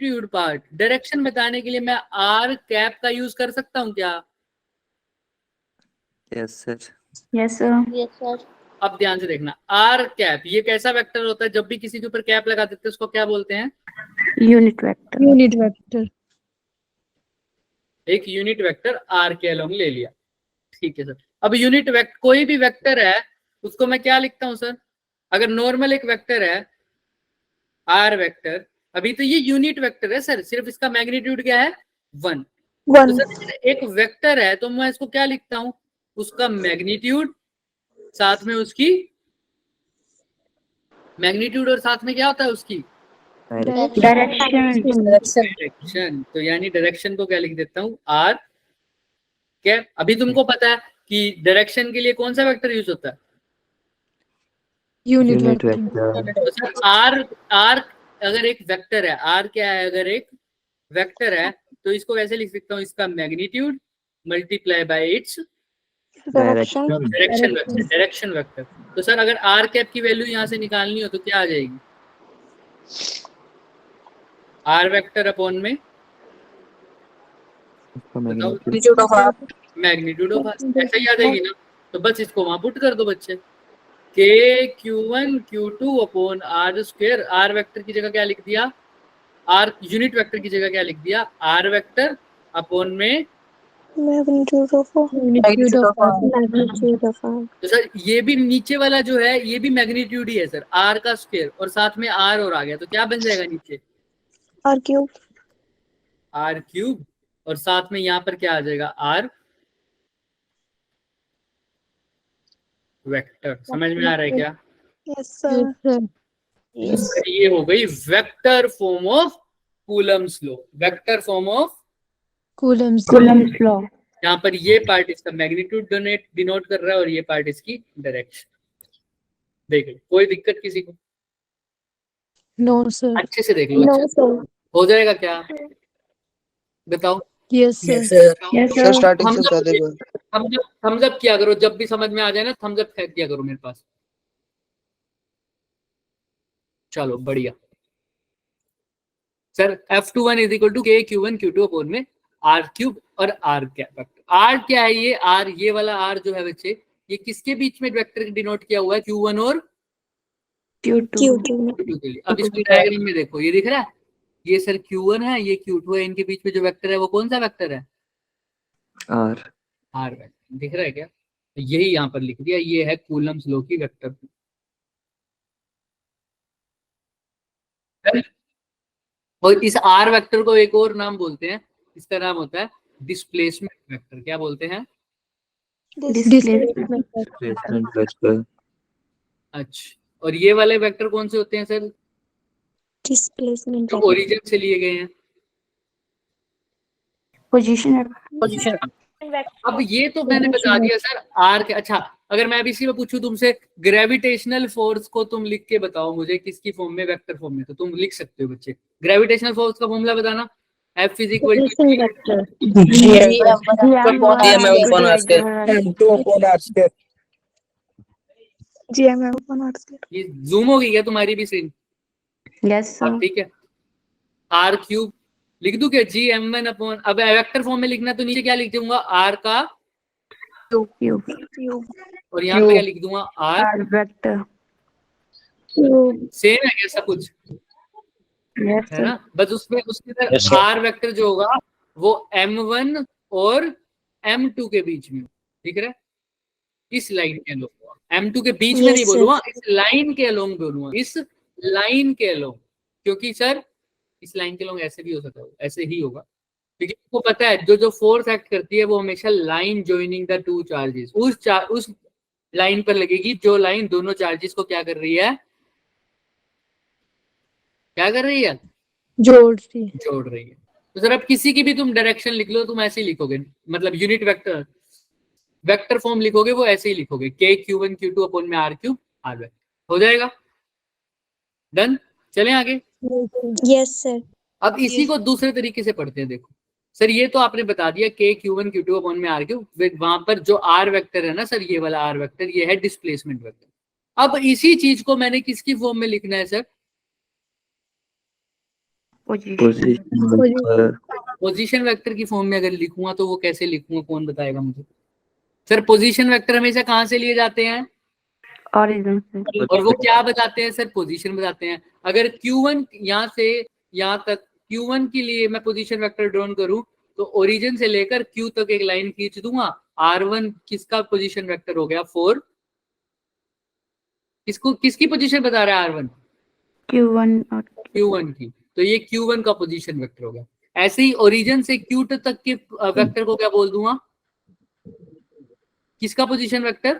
Magnitude part, direction बताने के लिए मैं आर कैप का यूज कर सकता हूँ क्या? Yes sir. Yes sir. Yes sir. अब ध्यान से देखना, आर कैप ये कैसा वेक्टर होता है? जब भी किसी के ऊपर कैप लगा देते हैं उसको क्या बोलते हैं? Unit vector. Unit vector. एक यूनिट वेक्टर आर के अलोंग ले लिया, ठीक है सर। अब यूनिट वेक्टर कोई भी वेक्टर है उसको मैं क्या लिखता हूं सर? अगर नॉर्मल एक वेक्टर है आर वेक्टर, अभी तो ये यूनिट वेक्टर है सर, सिर्फ इसका मैग्नीट्यूड क्या है? 1। तो सर एक वेक्टर है तो मैं इसको क्या लिखता हूं? उसका मैग्नीट्यूड साथ में उसकी मैग्नीट्यूड और साथ में क्या होता है उसकी डायरेक्शन। तो यानी डायरेक्शन को क्या लिख देता हूं? R cap. अभी तुमको पता है कि डायरेक्शन के लिए कौन सा वेक्टर यूज होता है? Unit unit vector. वेक्टर। तो सर आर अगर एक वेक्टर है, आर क्या है? अगर एक वेक्टर है तो इसको कैसे लिख सकता हूँ? इसका magnitude multiply by its direction. Direction vector. तो सर अगर आर कैप की वैल्यू यहाँ से निकालनी हो तो क्या आ जाएगी? आर वेक्टर अपॉन में magnitude of R. Magnitude of R, ऐसा ही आ जाएगी ना? तो बस इसको वहां पुट कर दो बच्चे, K Q1 Q2 upon R square. R vector की जगह क्या लिख दिया? आर यूनिट वेक्टर की जगह क्या लिख दिया? आर वेक्टर अपॉन में मैग्नीट्यूड ऑफ आर। तो सर ये भी नीचे वाला जो है ये भी मैग्नीट्यूड ही है सर, आर का स्क्वायर और साथ में आर और आ गया तो क्या बन जाएगा नीचे? Are cube. आर क्यूब और साथ में यहाँ पर क्या आ जाएगा? R vector. समझ में आ रहा है क्या? Yes sir. ये हो गई vector form of Coulomb's law. Vector form of Coulomb's law. यहाँ पर ये पार्ट इसका मैग्नीट्यूड डिनोट कर रहा है और ये पार्ट इसकी डायरेक्शन। देख लो, कोई दिक्कत किसी को? No sir. अच्छे से देख लो, अच्छे से हो जाएगा क्या? बताओ। Yes sir. सर स्टार्टिंग से बता देगा। थम्स अप किया करो जब भी समझ में आ जाए ना, थम्स अप फेंक दिया करो मेरे पास। चलो बढ़िया sir. F21 is equal to के Q1 Q2 अपॉन में आर क्यूब और आर क्या? आर क्या है? ये आर, ये वाला आर जो है बच्चे, ये किसके बीच में वेक्टर डिनोट किया हुआ है? Q1 और Q2 के लिए। अब इसको डायग्राम में देखो, ये दिख रहा है, ये सर Q1 है, ये Q2 है, इनके बीच में जो वेक्टर है वो कौन सा वेक्टर है? आर। R vector. दिख रहा है क्या? तो यही यहाँ पर लिख दिया, ये है कूलम्स लॉ की वेक्टर। और इस आर वेक्टर को एक और नाम बोलते हैं, इसका नाम होता है डिस्प्लेसमेंट वेक्टर। क्या बोलते हैं? Displacement vector. अच्छा, और ये वाले वेक्टर कौन से होते हैं सर? डिस्प्लेसमेंट जो ओरिजिन से लिए गए हैं, पोजीशन। अब ये तो मैंने बता दिया सर आर के। अच्छा, अगर मैं अब इसी में पूछूं तुमसे, ग्रेविटेशनल फोर्स को तुम लिख के बताओ मुझे किसकी फॉर्म में? वेक्टर फॉर्म में। तो तुम लिख सकते हो बच्चे, ग्रेविटेशनल फोर्स का फॉर्मूला बताना। F इज इक्वल टू ये जूम हो गई क्या तुम्हारी भी स्क्रीन? Yes sir. ठीक है, आर क्यूब लिख दूं क्या? GM1 अपॉन, अब वेक्टर फॉर्म में लिखना तो नीचे क्या लिख दूंगा? आर का क्यूब और यहाँ पे क्या लिख दूंगा? Are vector. सेम है क्या सब कुछ? यस है ना? बस उसमें उसके अंदर आर वेक्टर जो होगा वो M1 और M2 के बीच में, ठीक है? इस लाइन के अलोंग, M2 के बीच में नहीं बोलूंगा, इस लाइन के अलोंग बोलूंगा, इस लाइन के अलोंग। क्योंकि सर इस लाइन के अलोंग ऐसे भी हो सकता है, ऐसे ही होगा, क्योंकि आपको पता है जो जो फोर्स एक्ट करती है वो हमेशा line joining the two charges, उस लाइन पर लगेगी जो लाइन दोनों चार्जेस को क्या कर रही है? क्या कर रही है? जोड़ रही है। तो सर अब किसी की भी तुम डायरेक्शन लिख लो, तुम ऐसे ही लिखोगे, मतलब यूनिट वेक्टर फॉर्म लिखोगे वो ऐसे ही लिखोगे, के Q1 Q2 अपॉन में आर क्यूब आर वेक्टर। हो जाएगा? डन। चलें आगे। Yes sir. अब इसी को दूसरे तरीके से पढ़ते हैं। देखो सर, ये तो आपने बता दिया के Q1 Q2 अपॉन में आर क्यूब, वहां पर जो आर वेक्टर है ना सर, ये वाला आर वेक्टर, ये है डिस्प्लेसमेंट वेक्टर। अब इसी चीज को मैंने किसकी फॉर्म में लिखना है sir? Position. Position. Position vector की फॉर्म में अगर लिखूंगा तो वो कैसे लिखूंगा, कौन बताएगा मुझे? सर पोजीशन वेक्टर हमेशा कहाँ से लिए जाते हैं? Origin से. और वो क्या बताते हैं सर? पोजीशन बताते हैं। अगर Q1 यहाँ से यहाँ तक Q1 के लिए मैं पोजीशन वेक्टर ड्रॉन करूं तो ओरिजिन से लेकर Q तक एक लाइन खींच दूंगा। R1 किसका पोजीशन वेक्टर हो गया? 4। किसको किसकी पोजीशन बता रहा है R1? Q1 और Q1 की, तो ये Q1 का पोजीशन वेक्टर हो गया। ऐसे ही ओरिजिन से Q तक के वेक्टर को क्या बोल दूंगा? किसका पोजीशन वेक्टर?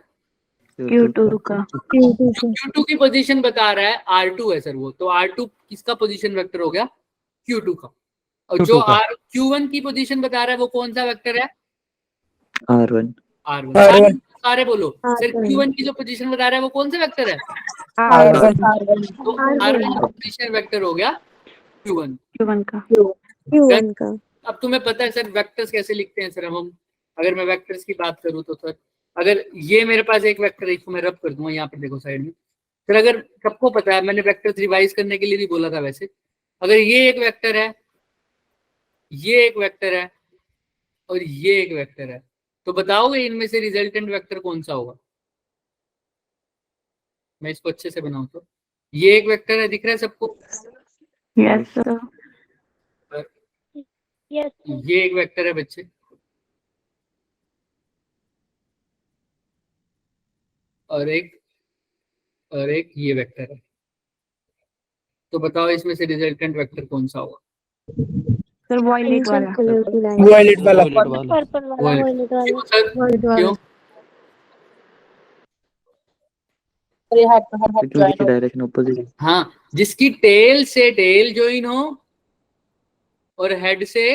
Q2 का. Q2 की पोजीशन बता रहा है R2 है सर वो, तो R2 किसका पोजीशन वेक्टर हो गया? Q2 का। और जो Q1 की पोजीशन बता रहा है वो कौन सा वेक्टर है? R1. R1। सारे बोलो सर, Q1 की जो पोजीशन बता रहा है वो कौन सा वेक्टर है? तो R1 का पोजीशन वेक्टर हो गया Q1 का. Q1 का. अब तुम्हें पता है सर वेक्टर्स कैसे लिखते हैं सर? हम अगर मैं वेक्टर्स की बात करूं तो सर, अगर ये मेरे पास एक वेक्टर है, इसको मैं रब कर दूंगा यहाँ पर, देखो साइड में सर। अगर सबको पता है, मैंने वेक्टर्स रिवाइज करने के लिए नहीं बोला था वैसे, अगर ये एक वेक्टर है, ये एक वेक्टर है और ये एक वेक्टर है, तो बताओगे इनमें से रिजल्टेंट वेक्टर कौन सा होगा? मैं इसको अच्छे से बनाऊं तो ये एक वेक्टर है, दिख रहा है सबको? Yes sir. Yes. ये एक वेक्टर है बच्चे, और एक ये वेक्टर है। तो बताओ इसमें से रिजल्टेंट वेक्टर कौन सा होगा? Sir violet वाला. वायलेट वाला। पर्पल वाला, violet वाला. क्यों सर? क्यों? क्योंकि उसकी डायरेक्शन अपोजिट है। हाँ, जिसकी टेल से टेल ज्वाइन हो और हेड से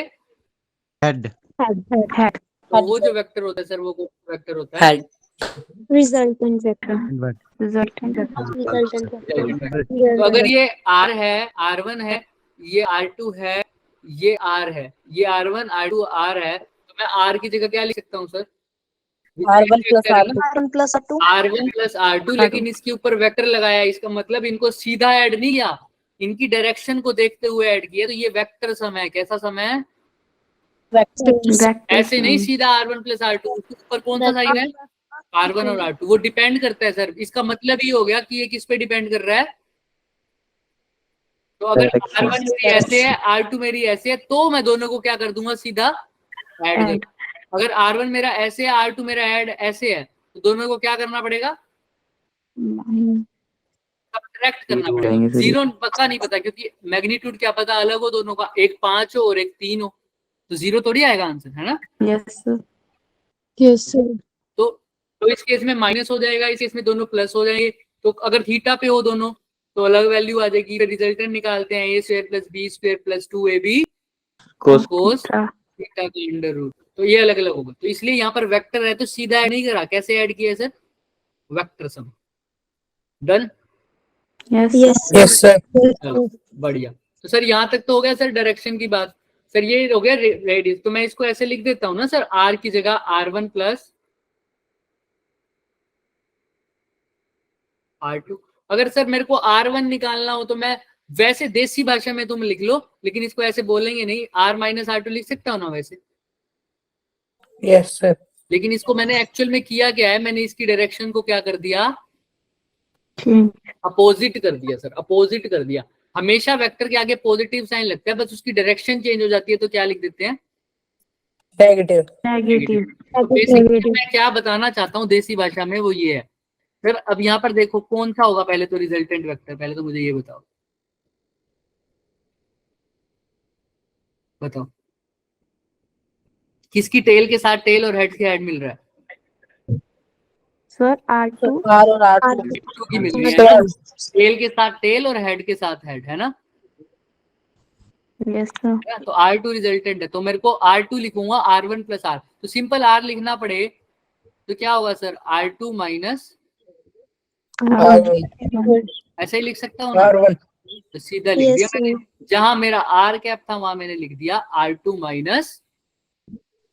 हेड। Head. तो वो जो वेक्टर होता है सर, वो कौन सा वेक्टर होता है? Resultant vector. Resultant. Resultant vector. तो अगर ये R है, R1 है, ये R2 है, ये R है, ये R1 R2 R है, तो मैं R की जगह क्या लिख सकता हूँ sir? R1 plus R2. R1 plus R2, लेकिन इसके ऊपर वेक्टर लगाया, इसका मतलब इनको सीधा ऐड नहीं किया, इनकी डायरेक्शन को देखते हुए ऐड किया। तो ये वेक्टर सम है। कैसा सम है? ऐसे नहीं सीधा R1 प्लस R2, ऊपर कौन सा साइन है? R1 और R2, वो डिपेंड करता है सर। इसका मतलब ये हो गया कि ये किस पे डिपेंड कर रहा है? तो अगर R1 मेरी ऐसे है, R2 मेरी ऐसे है, तो मैं दोनों को क्या कर दूंगा? सीधा ऐड कर। अगर R1 मेरा ऐसे है, R2 मेरा ऐड ऐसे है, तो दोनों को क्या करना पड़ेगा? सब्ट्रैक्ट करना पड़ेगा। जीरो पता नहीं पता, क्योंकि मैग्नीट्यूड क्या पता अलग हो दोनों का, एक 5 हो और एक 3 हो, तो जीरो थोड़ी आएगा आंसर, है ना? Yes sir. Yes sir. तो इस केस में माइनस हो जाएगा, इस केस में दोनों प्लस हो जाएंगे। तो अगर थीटा पे हो दोनों तो अलग वैल्यू आ जाएगी। फिर रिजल्टेंट निकालते हैं, a square plus b square plus 2ab cos cos theta का अंडर रूट। तो ये अलग अलग होगा। तो इसलिए यहाँ पर वेक्टर है तो सीधा ऐड नहीं करा, कैसे ऐड किया sir? Vector sum. Done? Yes sir. चलो बढ़िया। तो सर यहाँ तक तो हो गया सर डायरेक्शन की बात। सर ये हो गया रेडियस, तो मैं इसको ऐसे लिख देता हूँ ना सर, r की जगह R1 प्लस R2। अगर सर मेरे को R1 निकालना हो तो मैं वैसे देसी भाषा में तुम लिख लो, लेकिन इसको ऐसे बोलेंगे नहीं, R माइनस R2 लिख सकता हूँ ना वैसे? Yes sir. लेकिन इसको मैंने एक्चुअल में किया क्या है, मैंने इसकी डायरेक्शन को क्या कर दिया? अपोजिट कर दिया सर, अपोजिट कर दिया। हमेशा वेक्टर के आगे पॉजिटिव साइन लगता है, बस उसकी डायरेक्शन चेंज हो जाती है तो क्या लिख देते हैं? नेगेटिव। तो बेसिकली मैं क्या बताना चाहता हूँ देसी भाषा में वो ये है सर। अब यहाँ पर देखो कौन सा होगा पहले तो रिजल्टेंट वेक्टर, पहले तो मुझे ये बताओ, बताओ किसकी टेल के साथ टेल और हेड के हेड मिल रहा है? सर R2 और R2 R2 की मिल रही है, टेल के साथ टेल और हेड के साथ हेड, है ना? Yes sir. तो R2 रिजल्टेंट है, तो मेरे को R2 लिखूंगा R1 प्लस R। तो सिंपल R लिखना पड़े तो क्या होगा सर? R2 माइनस ऐसा ही लिख सकता हूँ ना? R1। तो सीधा लिख दिया मैंने, जहां मेरा R कैप था वहां मैंने लिख दिया R2 माइनस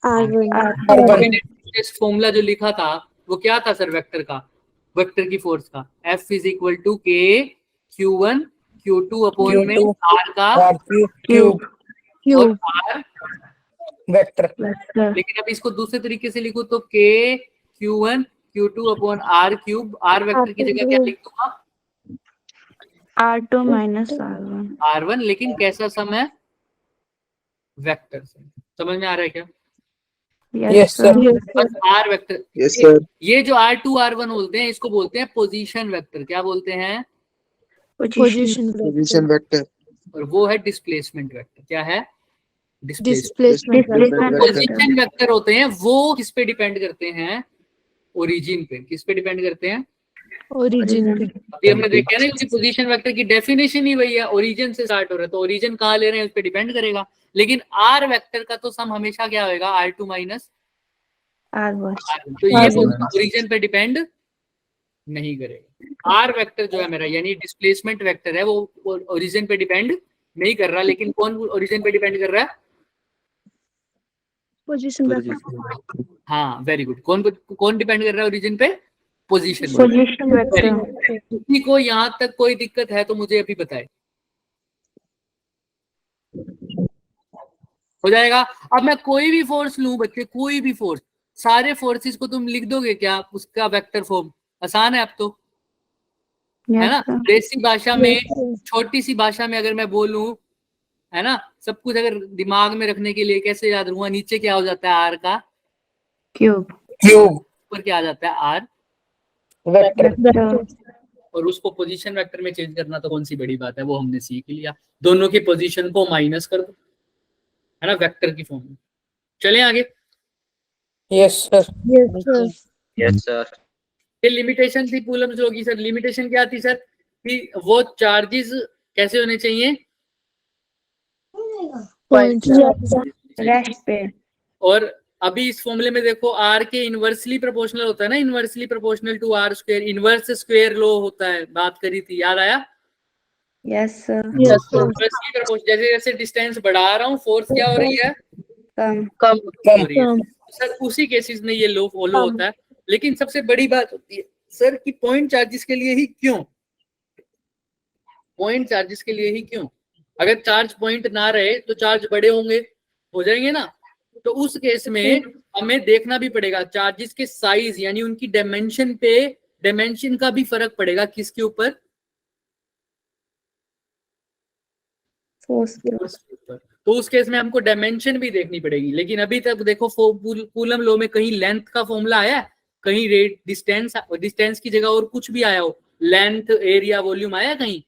R1. फॉर्मूला जो लिखा था वो क्या था सर? वेक्टर का, वेक्टर की फोर्स का, F is equal to K Q1 Q2 upon में Q2 R का R cube और Cube. R, vector. Vector. लेकिन अब इसको दूसरे तरीके से लिखो तो K Q1 Q2 upon R cube, R vector की जगह क्या लिख दूंगा? R2 minus R1. R1, लेकिन कैसा सम है? वेक्टर से। समझ में आ रहा है क्या? Yes, sir. बस R वेक्टर। Yes, sir. ये जो R2 R1 बोलते हैं इसको बोलते हैं पोजीशन वेक्टर। क्या बोलते हैं? Position vector. Position vector. और वो है डिस्प्लेसमेंट वेक्टर। क्या है? Displacement. Displacement vector. Displacement vector. Position vector होते हैं वो किस पे डिपेंड करते हैं? ओरिजिन पे। किस पे डिपेंड करते हैं? Origin पे. अभी हमने देखा है ना, क्योंकि पोजीशन वेक्टर की डेफिनेशन ही वही है, ओरिजिन से स्टार्ट हो रहा है, तो ओरिजिन कहाँ ले रहे हैं उस पे डिपेंड करेगा। लेकिन आर वेक्टर का तो सम हमेशा क्या होगा? R2 minus R1. तो ये ओरिजिन पे डिपेंड नहीं करेगा। आर वेक्टर जो है मेरा, यानी डिस्प्लेसमेंट वेक्टर है, वो ओरिजिन पे डिपेंड नहीं कर रहा। लेकिन कौन ओरिजिन पे डिपेंड कर रहा है? Position vector. Position. हाँ, वेरी गुड। कौन डिपेंड कर रहा है ओरिजिन पे? पोजीशन। Position vector. किसी को यहाँ तक कोई दिक्कत है तो मुझे अभी बताए। हो जाएगा। अब मैं कोई भी फोर्स लूं बच्चे, कोई भी फोर्स, सारे फोर्सेस को तुम लिख दोगे क्या उसका वेक्टर फॉर्म? आसान है अब तो, है Yes, ना? sir. देसी भाषा में, छोटी सी भाषा में अगर मैं बोलूं, है ना, सब कुछ अगर दिमाग में रखने के लिए कैसे याद रहूंगा? नीचे क्या हो जाता है? आर का Cube. Cube ऊपर क्या आ जाता है? आर। vector. Vector. और उसको पोजीशन वेक्टर में चेंज करना तो कौन सी बड़ी बात है, वो हमने सीख लिया। दोनों की पोजीशन को माइनस कर दो, है ना, वेक्टर की फॉर्म में। चलें आगे। Yes, sir. Yes, sir. Yes, sir. ये लिमिटेशन थी कूलम्स लॉ की। सर लिमिटेशन क्या थी सर? कि वो चार्जेस कैसे होने चाहिए? Point. Rest पे. और अभी इस फॉर्मूले में देखो, आर के इनवर्सली प्रोपोर्शनल होता है ना, inversely proportional to R square, inverse square law होता है, बात करी थी, याद आया? Yes, sir. Yes, sir. Inversely proportional, जैसे जैसे डिस्टेंस बढ़ा रहा हूँ फोर्स क्या हो रही है? कम. हो रही है। सर उसी केसेस में ये लॉ फॉलो होता है। लेकिन सबसे बड़ी बात होती है सर कि पॉइंट चार्जेस के लिए ही क्यों? पॉइंट चार्जेस के लिए ही क्यों? अगर चार्ज पॉइंट ना रहे तो चार्ज बड़े होंगे, हो जाएंगे ना। तो उस केस में हमें देखना भी पड़ेगा चार्जेस के साइज, यानी उनकी डायमेंशन पे, डायमेंशन का भी फर्क पड़ेगा किसके ऊपर? Force के ऊपर। तो उस केस में हमको डायमेंशन भी देखनी पड़ेगी। लेकिन अभी तक देखो कूलम लॉ में कहीं लेंथ का फॉर्मूला आया, कहीं रेट डिस्टेंस की जगह और कुछ भी आया हो, लेंथ एरिया वॉल्यूम आया कहीं?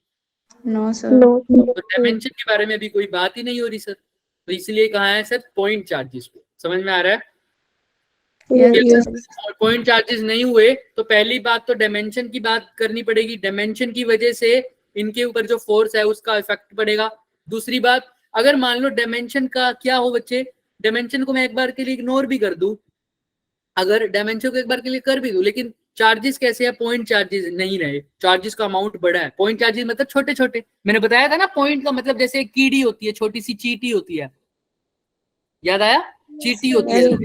No, sir. तो डायमेंशन के बारे में अभी कोई बात ही नहीं हो रही सर। तो इसलिए कहा है सर पॉइंट चार्जेस पे। समझ में आ रहा है? Yes, sir. पॉइंट चार्जेस नहीं हुए तो पहली बात तो डायमेंशन की बात करनी पड़ेगी। डायमेंशन की वजह से इनके ऊपर जो फोर्स है उसका इफेक्ट पड़ेगा। दूसरी बात, अगर मान लो डायमेंशन का क्या हो बच्चे, डायमेंशन को मैं एक बार के लिए इग्नोर भी कर दूं, अगर डायमेंशन को एक बार के लिए कर भी दूं, लेकिन चार्जेस कैसे है? पॉइंट चार्जेस नहीं रहे, चार्जेस का अमाउंट बड़ा है। पॉइंट चार्जेस मतलब छोटे छोटे, मैंने बताया था ना, पॉइंट का मतलब जैसे एक कीड़ी होती है, छोटी सी चींटी होती है, याद आया? चींटी होती है।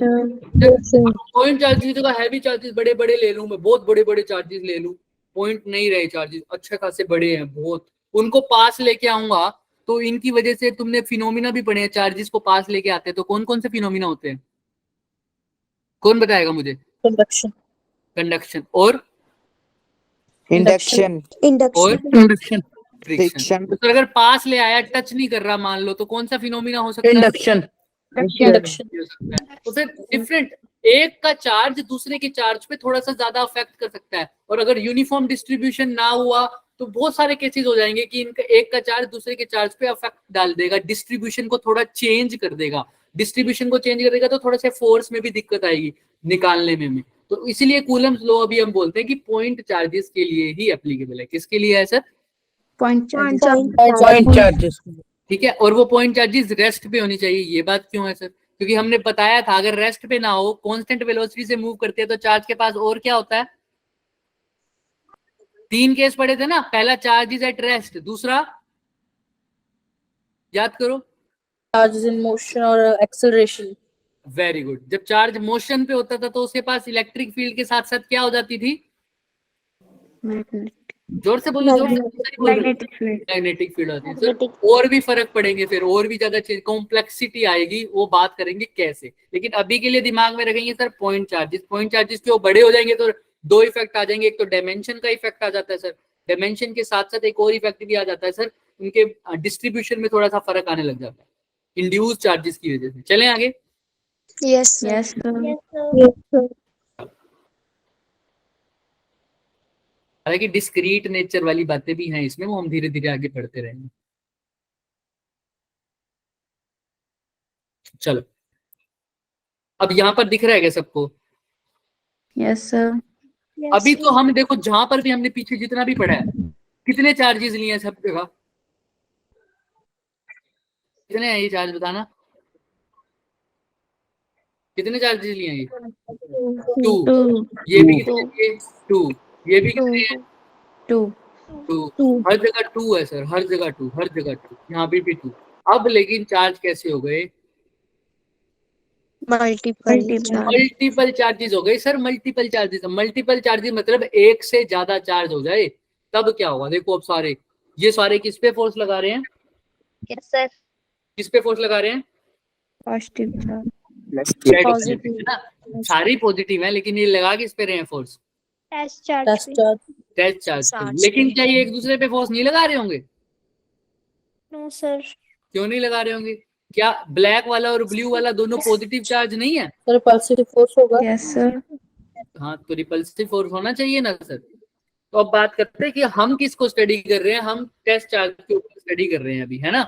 पॉइंट चार्जेस की जगह हैवी चार्जेस बड़े बड़े ले लूं मैं, बहुत बड़े बड़े चार्जेस ले लूं, पॉइंट नहीं रहे चार्जेस, अच्छे खासे बड़े हैं बहुत, उनको पास लेके आऊंगा तो इनकी वजह से तुमने फिनोमिना भी पढ़े हैं, चार्जेस को पास लेके आते हैं। तो कौन कौन से फिनोमिना होते हैं? कौन बताएगा मुझे? कंडक्शन और Induction. Induction. फ्रिक्शन। तो अगर पास ले आया, टच नहीं कर रहा मान लो, तो कौन सा फिनोमिना हो सकता है? Induction. तो फिर डिफरेंट, एक का चार्ज दूसरे के चार्ज पे थोड़ा सा ज्यादा अफेक्ट कर सकता है। और अगर यूनिफॉर्म डिस्ट्रीब्यूशन ना हुआ तो बहुत सारे केसेस हो जाएंगे कि इनका एक का चार्ज दूसरे के चार्ज पे अफेक्ट डाल देगा, डिस्ट्रीब्यूशन को थोड़ा चेंज कर देगा। डिस्ट्रीब्यूशन को चेंज कर देगा तो थोड़ा सा फोर्स में भी दिक्कत आएगी निकालने में। तो इसीलिए कूलम्स लॉ अभी हम बोलते हैं कि पॉइंट चार्जेस के लिए ही एप्लीकेबल है। किसके लिए है sir? Point charges. Point charges. ठीक है। और वो पॉइंट चार्जेस रेस्ट पे होनी चाहिए। ये बात क्यों है सर? क्योंकि हमने बताया था अगर रेस्ट पे ना हो, कांस्टेंट वेलोसिटी से मूव करते हैं, तो चार्ज के पास और क्या होता है? तीन केस पढ़े थे ना, पहला चार्ज इज एट रेस्ट, दूसरा याद करो, चार्जेस इन मोशन और एक्सेलरेशन। Very good. जब चार्ज मोशन पे होता था तो उसके पास इलेक्ट्रिक फील्ड के साथ साथ क्या हो जाती थी? Magnetic. जोर से बोलो, जोर से बोल रहे हो। Magnetic field. मैग्नेटिक फील्ड होती है सर। और भी फर्क पड़ेंगे, फिर और भी ज्यादा कॉम्प्लेक्सिटी आएगी, वो बात करेंगे कैसे। लेकिन अभी के लिए दिमाग में रखेंगे sir point charges. Point charges जो बड़े हो जाएंगे तो दो इफेक्ट आ जाएंगे। एक तो डायमेंशन का इफेक्ट आ जाता है सर, डायमेंशन के साथ साथ एक और इफेक्ट भी आ जाता है सर, उनके डिस्ट्रीब्यूशन में थोड़ा सा फर्क आने लग जाता है इंड्यूस चार्जेस की वजह से। चलें आगे। Yes yes sir. सर। हालांकि डिस्क्रीट नेचर वाली बातें भी हैं इसमें, वो हम धीरे धीरे आगे बढ़ते रहेंगे। चलो, अब यहाँ पर दिख रहा है क्या सबको? Yes sir. अभी तो हम देखो, जहां पर भी हमने पीछे जितना भी पढ़ा है, कितने चार्जेस लिए हैं सब जगह? कितने हैं ये चार्ज बताना, कितने चार्जेस लिए हैं ये? 2। 2 ये भी कितने लिए? 2। ये भी कितने हैं? 2 2। हर जगह 2 है सर, हर जगह 2, हर जगह 2, यहाँ भी 2। अब लेकिन चार्ज कैसे हो गए? मल्टीपल चार्जेस हो गए sir, multiple charges. Multiple charges मतलब एक से ज्यादा चार्ज हो जाए तब क्या होगा? देखो अब सारे, ये सारे किस पे फोर्स लगा रहे हैं? Yes sir. किस पे फोर्स लगा रहे हैं? Positive charge. पॉजिटिव है ना, सारी पॉजिटिव है, लेकिन ये लगा किस पे रहे हैं force? Test charge test charge. Test charge पे। लेकिन क्या ये एक दूसरे पे फोर्स नहीं लगा रहे होंगे? No sir. क्यों नहीं लगा रहे होंगे? क्या ब्लैक वाला और ब्लू वाला दोनों पॉजिटिव चार्ज नहीं है? तो रिपल्सिव फोर्स होगा। Yes sir. हाँ, तो रिपल्सिव फोर्स होना चाहिए ना सर। तो अब बात करते हैं कि हम किसको स्टडी कर रहे हैं। हम टेस्ट चार्ज के ऊपर स्टडी कर रहे हैं अभी, है ना,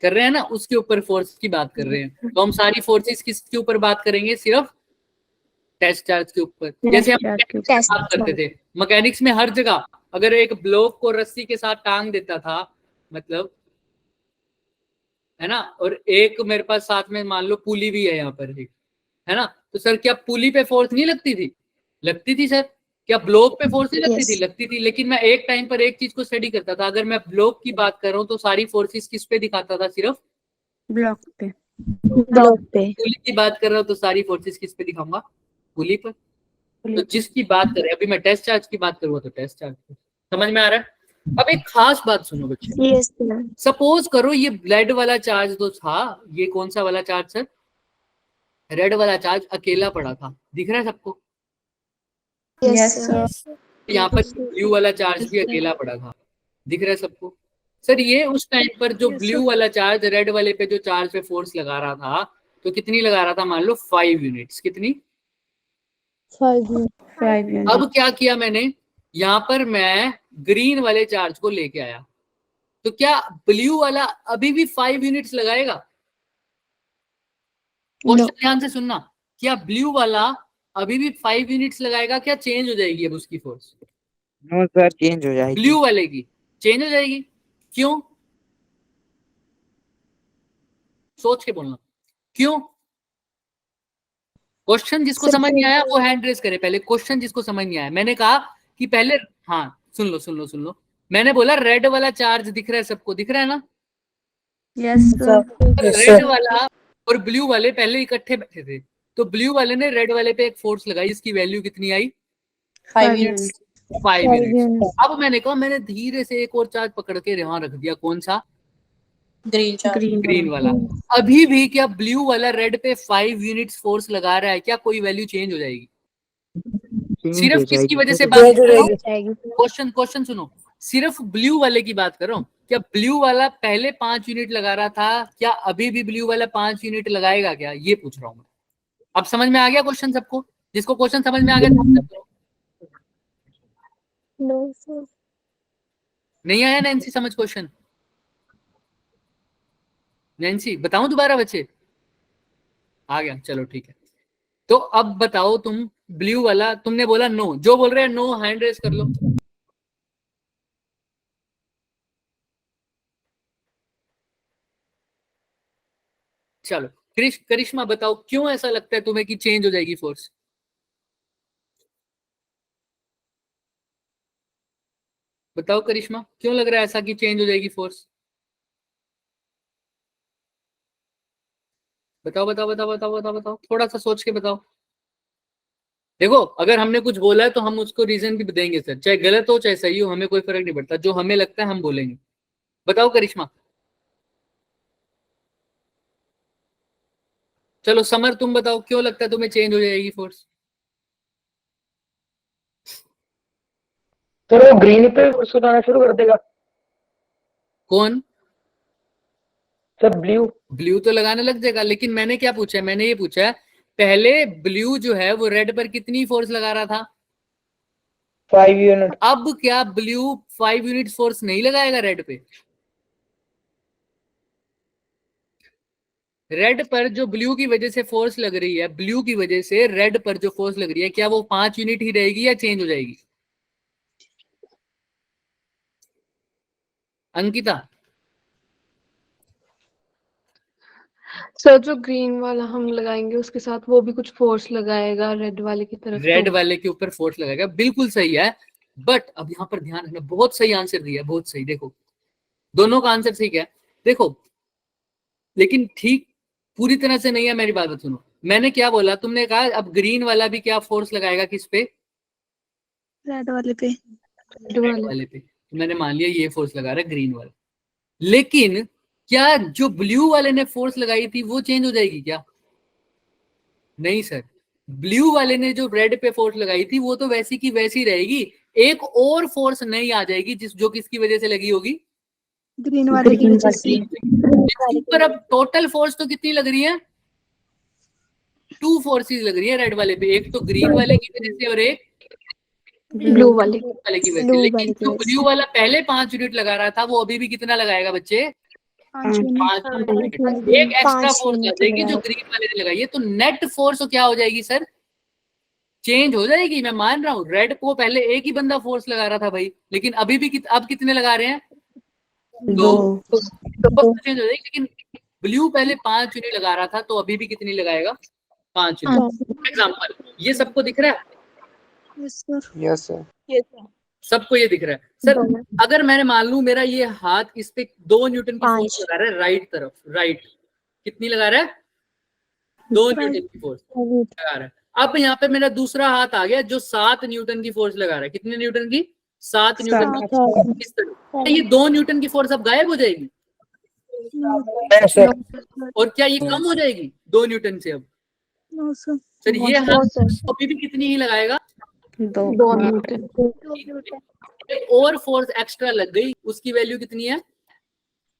कर रहे हैं ना, उसके ऊपर फोर्स की बात कर रहे हैं। तो हम सारी फोर्सेस किसके ऊपर बात करेंगे? सिर्फ टेस्ट चार्ज के ऊपर। जैसे हम बात करते थे मैकेनिक्स में, हर जगह अगर एक ब्लॉक को रस्सी के साथ टांग देता था, मतलब, है ना, और एक मेरे पास साथ में मान लो पुली भी है यहाँ पर, है ना, तो सर क्या पुली पे फोर्स नहीं लगती थी? लगती थी सर। क्या ब्लॉक पे फोर्स नहीं लगती थी? लगती थी। लेकिन मैं एक टाइम पर एक चीज को स्टडी करता था। अगर मैं ब्लॉक की बात कर रहा हूँ तो सारी फोर्सेस किस पे दिखाता था? सिर्फ ब्लॉक पे। पुली की बात कर रहा हूँ तो सारी फोर्सेस किस पे दिखाऊंगा? पुली पर। तो जिसकी बात करें, अभी मैं टेस्ट चार्ज की बात करूंगा तो टेस्ट चार्ज पे। समझ में आ रहा है? अब एक खास बात सुनो बच्चे। Yes sir. सपोज करो ये रेड वाला चार्ज तो था, ये कौन सा वाला चार्ज सर? रेड वाला चार्ज अकेला पड़ा था, दिख रहा है सबको? Yes sir. यहाँ पर ब्लू वाला चार्ज भी अकेला पड़ा था, दिख रहा है सबको? सर ये उस टाइम पर जो ब्लू वाला चार्ज रेड वाले पे जो चार्ज पे फोर्स लगा रहा था, तो कितनी लगा रहा था? मान लो 5 यूनिट्स। कितनी? 5 यूनिट। अब क्या किया मैंने, यहाँ पर मैं ग्रीन वाले चार्ज को लेके आया, तो क्या ब्लू वाला अभी भी 5 यूनिट्स लगाएगा? क्वेश्चन ध्यान से सुनना। क्या ब्लू वाला अभी भी 5 यूनिट्स लगाएगा? क्या चेंज हो जाएगी अब उसकी फोर्स? नो सर, चेंज हो जाएगी। ब्लू वाले की चेंज हो जाएगी। क्यों? सोच के बोलना, क्यों? क्वेश्चन जिसको समझ नहीं आया वो हैंड रेस करे पहले। क्वेश्चन जिसको समझ नहीं आया, मैंने कहा कि पहले, हाँ सुन लो सुन लो सुन लो, मैंने बोला रेड वाला चार्ज दिख रहा है सबको, दिख रहा है ना? Yes sir. रेड वाला और ब्लू वाले पहले इकट्ठे बैठे थे, तो ब्लू वाले ने रेड वाले पे एक फोर्स लगाई, इसकी वैल्यू कितनी आई? 5 यूनिट्स। 5 यूनिट्स। अब मैंने कहा, मैंने धीरे से एक और चार्ज पकड़ के यहाँ रख दिया। कौन सा? Green charge. ग्रीन वाला। अभी भी क्या ब्लू वाला रेड पे 5 यूनिट्स फोर्स लगा रहा है? क्या कोई वैल्यू चेंज हो जाएगी? सिर्फ किसकी वजह से बात कर रहा हूँ? क्वेश्चन सुनो, सिर्फ ब्लू वाले की बात कर रहा हूँ। क्या ब्लू वाला पहले 5 यूनिट लगा रहा था? क्या अभी भी ब्लू वाला 5 यूनिट लगाएगा? क्या ये पूछ रहा हूँ मैं। अब समझ में आ गया क्वेश्चन सबको? जिसको क्वेश्चन समझ में आ गया नो सर। नहीं आया नैन्सी समझ क्वेश्चन? नैन्सी बताऊं दोबारा बच्चे? आ गया, चलो ठीक है। तो अब बताओ तुम, ब्लू वाला तुमने बोला नो, जो बोल रहे हैं नो हैंड रेस कर लो। चलो करिश्मा बताओ, क्यों ऐसा लगता है तुम्हें कि चेंज हो जाएगी फोर्स? बताओ करिश्मा, क्यों लग रहा है ऐसा कि चेंज हो जाएगी फोर्स? बताओ बताओ बताओ बताओ बताओ बताओ, थोड़ा सा सोच के बताओ। देखो अगर हमने कुछ बोला है तो हम उसको रीजन भी देंगे सर, चाहे गलत हो चाहे सही हो, हमें कोई फर्क नहीं पड़ता, जो हमें लगता है हम बोलेंगे। बताओ करिश्मा। चलो समर तुम बताओ, क्यों लगता है तुम्हें चेंज हो जाएगी फोर्स? सर वो ग्रीन पे सुनाना शुरू कर देगा। कौन? Sir blue. ब्लू तो लगाने लग जाएगा, लेकिन मैंने क्या पूछा है, मैंने ये पूछा है पहले ब्लू जो है वो रेड पर कितनी फोर्स लगा रहा था? 5 यूनिट। अब क्या ब्लू 5 यूनिट फोर्स नहीं लगाएगा रेड पे? रेड पर जो ब्लू की वजह से फोर्स लग रही है, ब्लू की वजह से रेड पर जो फोर्स लग रही है, क्या वो 5 यूनिट ही रहेगी या चेंज हो जाएगी? अंकिता। सर जो ग्रीन वाला हम लगाएंगे उसके साथ वो भी कुछ फोर्स लगाएगा रेड वाले की तरफ। रेड वाले के ऊपर फोर्स लगाएगा, बिल्कुल सही है। बट अब यहाँ पर ध्यान रखना, बहुत सही आंसर दिया, बहुत सही। देखो दोनों का आंसर ठीक है, देखो लेकिन ठीक पूरी तरह से नहीं है। मेरी बात सुनो, मैंने क्या बोला, तुमने कहा अब ग्रीन वाला भी क्या फोर्स लगाएगा, किस पे? रेड वाले पे। रेड वाले पे। तो मैंने मान लिया ये फोर्स लगा रहा है ग्रीन वाला, लेकिन क्या जो ब्लू वाले ने फोर्स लगाई थी वो चेंज हो जाएगी क्या? नहीं सर, ब्लू वाले ने जो रेड पे फोर्स लगाई थी वो तो वैसी की वैसी रहेगी, एक और फोर्स नहीं आ जाएगी जिस जो किसकी वजह से लगी होगी? ग्रीन वाले की वजह से। पर अब टोटल फोर्स तो कितनी लग रही है? 2 फोर्सेस लग रही है रेड वाले पे, एक तो ग्रीन वाले की वजह से और एक ब्लू वाले की वजह से। लेकिन जो ब्लू वाला पहले 5 यूनिट लगा रहा था वो अभी भी कितना लगाएगा बच्चे? 5 यूनिट। एक एक्स्ट्रा फोर्स आ जाएगी जो ग्रीन वाले ने लगाई है, तो नेट फोर्स क्या हो जाएगी सर? चेंज हो जाएगी। मैं मान रहा हूँ रेड को पहले एक ही बंदा फोर्स लगा रहा था भाई, लेकिन अभी भी अब कितने लगा रहे हैं? 2। तो चेंज हो जाएगी, लेकिन ब्लू पहले 5 यूनिट लगा रहा था तो अभी भी कितनी लगाएगा? 5 यूनिट। एग्जाम्पल, ये सबको दिख रहा है? Yes sir. सबको ये दिख रहा है सर? अगर मैंने मान लूं मेरा ये हाथ इस पे 2 न्यूटन की फोर्स लगा रहा है राइट तरफ, राइट कितनी लगा रहा है? 2 न्यूटन की फोर्स लगा रहा है। अब यहाँ पे मेरा दूसरा हाथ आ गया जो 7 न्यूटन की फोर्स लगा रहा है। कितने न्यूटन की? 7 न्यूटन की। इस तरह ये 2 न्यूटन की फोर्स अब गायब हो जाएगी, और क्या ये कम हो जाएगी 2 न्यूटन से? अब सर ये हाथ अभी भी कितनी ही लगाएगा? 2 न्यूटन। और फोर्स एक्स्ट्रा लग गई, उसकी वैल्यू कितनी है?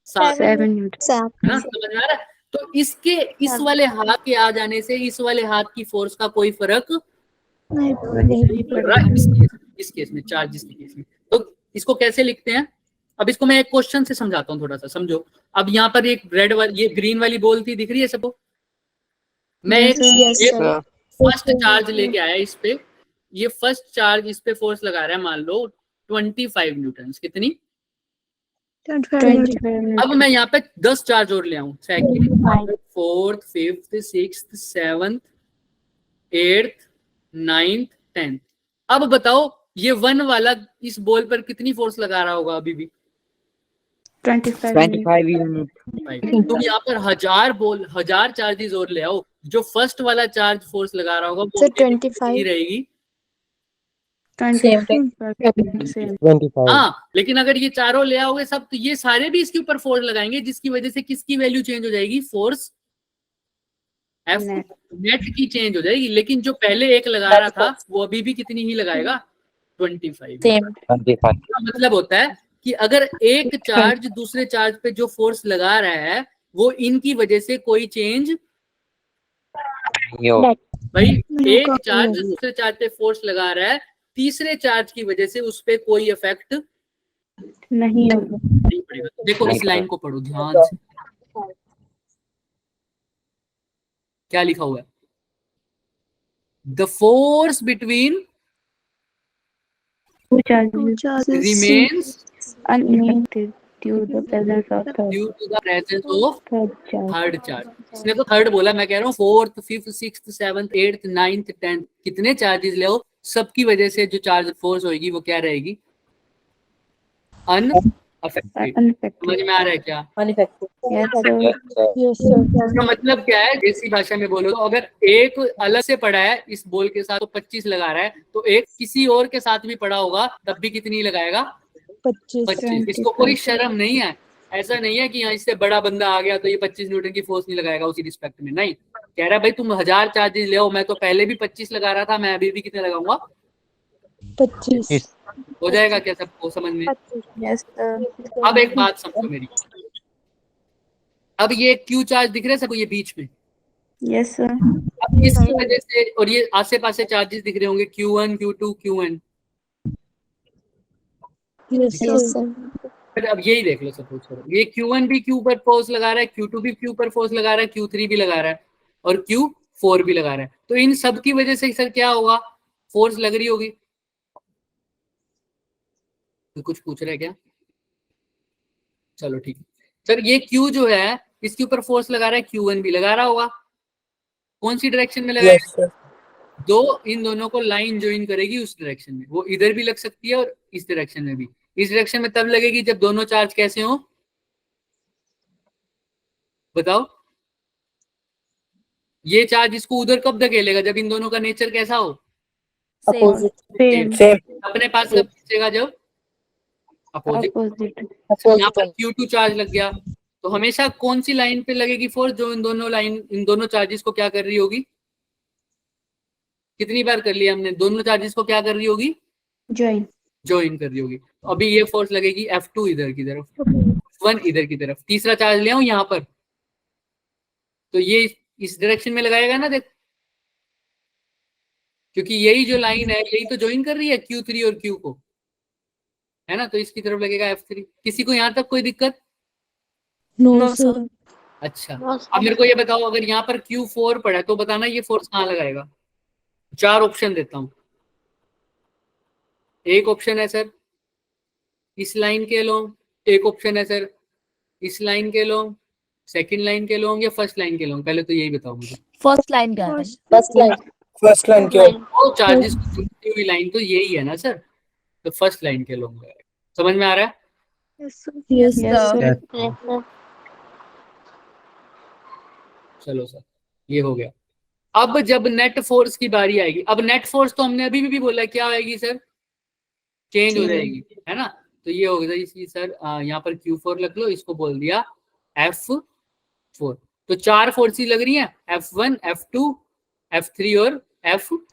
7 न्यूटन। ना? समझ में आ रहा है? तो इसके इस वाले हाथ के आ जाने से इस वाले हाथ की फोर्स का कोई फर्क नहीं पड़ रहा इस केस में, चार्जेस के केस में। तो इसको कैसे लिखते हैं? अब इसको मैं एक क्वेश्चन से समझाता हूँ, थोड़ा सा समझो। अब यहाँ पर एक रेड वाली, ये ग्रीन वाली बॉल थी, दिख रही है सबको? मैं एक फर्स्ट चार्ज लेके आया इस पे, ये फर्स्ट चार्ज इस पे फोर्स लगा रहा है मान लो 25 न्यूटन। कितनी? 25। अब मैं यहाँ पे 10 चार्ज और ले आऊं, second, fourth, fifth, sixth, seventh, eighth, ninth, 10th। अब बताओ ये 1 वाला इस बॉल पर कितनी फोर्स लगा रहा होगा अभी भी? 25 यूनिट। तुम यहाँ पर 1000 चार्जेस और ले आओ, जो फर्स्ट वाला चार्ज फोर्स लगा रहा होगा वो 25 रहेगी। 25। हाँ, लेकिन अगर ये चारों ले आओगे सब, तो ये सारे भी इसके ऊपर फोर्स लगाएंगे, जिसकी वजह से किसकी वैल्यू चेंज हो जाएगी? फोर्स एफ नेट की चेंज हो जाएगी। लेकिन जो पहले एक लगा रहा था वो अभी भी कितनी ही लगाएगा? 25। मतलब होता है कि अगर एक चार्ज दूसरे चार्ज पे जो फोर्स लगा रहा है वो इनकी वजह से कोई चेंज भाई, एक चार्ज दूसरे चार्ज पे फोर्स लगा रहा है, तीसरे चार्ज की वजह से उस पे कोई इफेक्ट नहीं पड़ेगा। देखो इस लाइन को पढ़ो ध्यान से, क्या लिखा हुआ है? The force between remains due to the presence of due to the presence of third charge. इसने तो थर्ड बोला, मैं कह रहा हूँ fourth, fifth, sixth, seventh, eighth, ninth, 10th, कितने चार्जेस ले आओ, सबकी वजह से जो चार्ज फोर्स होगी वो क्या रहेगी? अफेक्टेड। Unaffected. समझ में आ रहा है क्या? Unaffected. Yes, sir. Yes, sir. इसका मतलब क्या है देसी भाषा में बोलो तो अगर एक अलग से पढ़ा है इस बॉल के साथ तो 25 लगा रहा है, तो एक किसी और के साथ भी पढ़ा होगा तब भी कितनी लगाएगा? 25। इसको कोई शर्म नहीं है, ऐसा नहीं है कि यहाँ इससे बड़ा बंदा आ गया तो ये 25 न्यूटन की फोर्स नहीं लगाएगा उसी रिस्पेक्ट में, नहीं। कह रहा है भाई तुम 1000 चार्जेस ले आओ, मैं तो पहले भी 25 लगा रहा था, मैं अभी भी कितने लगाऊंगा? 25. हो जाएगा क्या सबको समझ में? Yes, sir. अब एक बात समझो मेरी, अब ये क्यू चार्ज दिख रहे हैं सबको ये बीच में, Yes, sir. अब इसकी वजह से, और ये आसे पासे चार्जेस दिख रहे होंगे Q1 Q2 Qn। Yes, sir. Yes, sir. फिर अब यही देख लो, सपोज करो ये Q1 भी Q पर फोर्स लगा रहा है, Q2 भी Q पर फोर्स लगा रहा है, Q3 भी लगा रहा है और Q4 भी लगा रहा है, तो इन सब की वजह से सर क्या होगा? फोर्स लग रही होगी। तो कुछ पूछ रहे क्या? चलो ठीक है सर, ये Q जो है इसके ऊपर फोर्स लगा रहा है, Q1 भी लगा रहा होगा, कौन सी डायरेक्शन में लगाएगा? Yes, sir. दो इन दोनों को लाइन ज्वाइन करेगी उस डायरेक्शन में, वो इधर भी लग सकती है और इस डायरेक्शन में भी। इस डायरेक्शन में तब लगेगी जब दोनों चार्ज कैसे हो? बताओ। ये चार्ज इसको उधर कब धकेलेगा? जब इन दोनों का नेचर कैसा हो? Opposite. Same. Same. अपने पास कब खींचेगा? जब अपोजिट। Opposite. यहाँ पर Opposite. Q2 चार्ज लग गया तो हमेशा कौन सी लाइन पे लगेगी फोर्स? जो इन दोनों चार्जेस को क्या कर रही होगी? कितनी बार कर लिया हमने? दोनों चार्जेस को क्या कर रही होगी? Join. ज्वाइन कर रही होगी। अभी ये फोर्स लगेगी F2 इधर की तरफ, F1 इधर की तरफ, तीसरा चार्ज ले आऊं यहाँ पर तो ये इस डायरेक्शन में लगाएगा ना, देख, क्योंकि यही जो लाइन है यही तो ज्वाइन कर रही है Q3 और Q को, है ना? तो इसकी तरफ लगेगा F3। किसी को यहाँ तक कोई दिक्कत? No, sir. अच्छा, अब मेरे को ये बताओ, अगर यहाँ पर Q4 पड़ा है तो बताना ये फोर्स कहाँ लगाएगा? 4 ऑप्शन देता हूं। एक ऑप्शन है सर इस लाइन के लोग, एक ऑप्शन है सर इस लाइन के लोग, सेकंड लाइन के लोग या फर्स्ट लाइन के लोग? पहले तो यही बताओ मुझे। फर्स्ट लाइन का है। First line. First line क्या? वो चार्जेस को जोड़ती हुई लाइन तो यही है ना सर, तो फर्स्ट लाइन के लोग लगाएगा। समझ में आ रहा है? Yes, Yes, sir. sir. चलो सर, ये हो गया। अब जब नेट फोर्स की बारी आएगी, अब नेट फोर्स तो हमने अभी भी बोला क्या आएगी सर? चेंज हो जाएगी, है ना? तो ये हो गया इसकी सर, यहाँ पर Q4 लग लो, इसको बोल दिया F4। तो 4 फोर्सेस लग रही हैं, F1 F2 F3 और F4.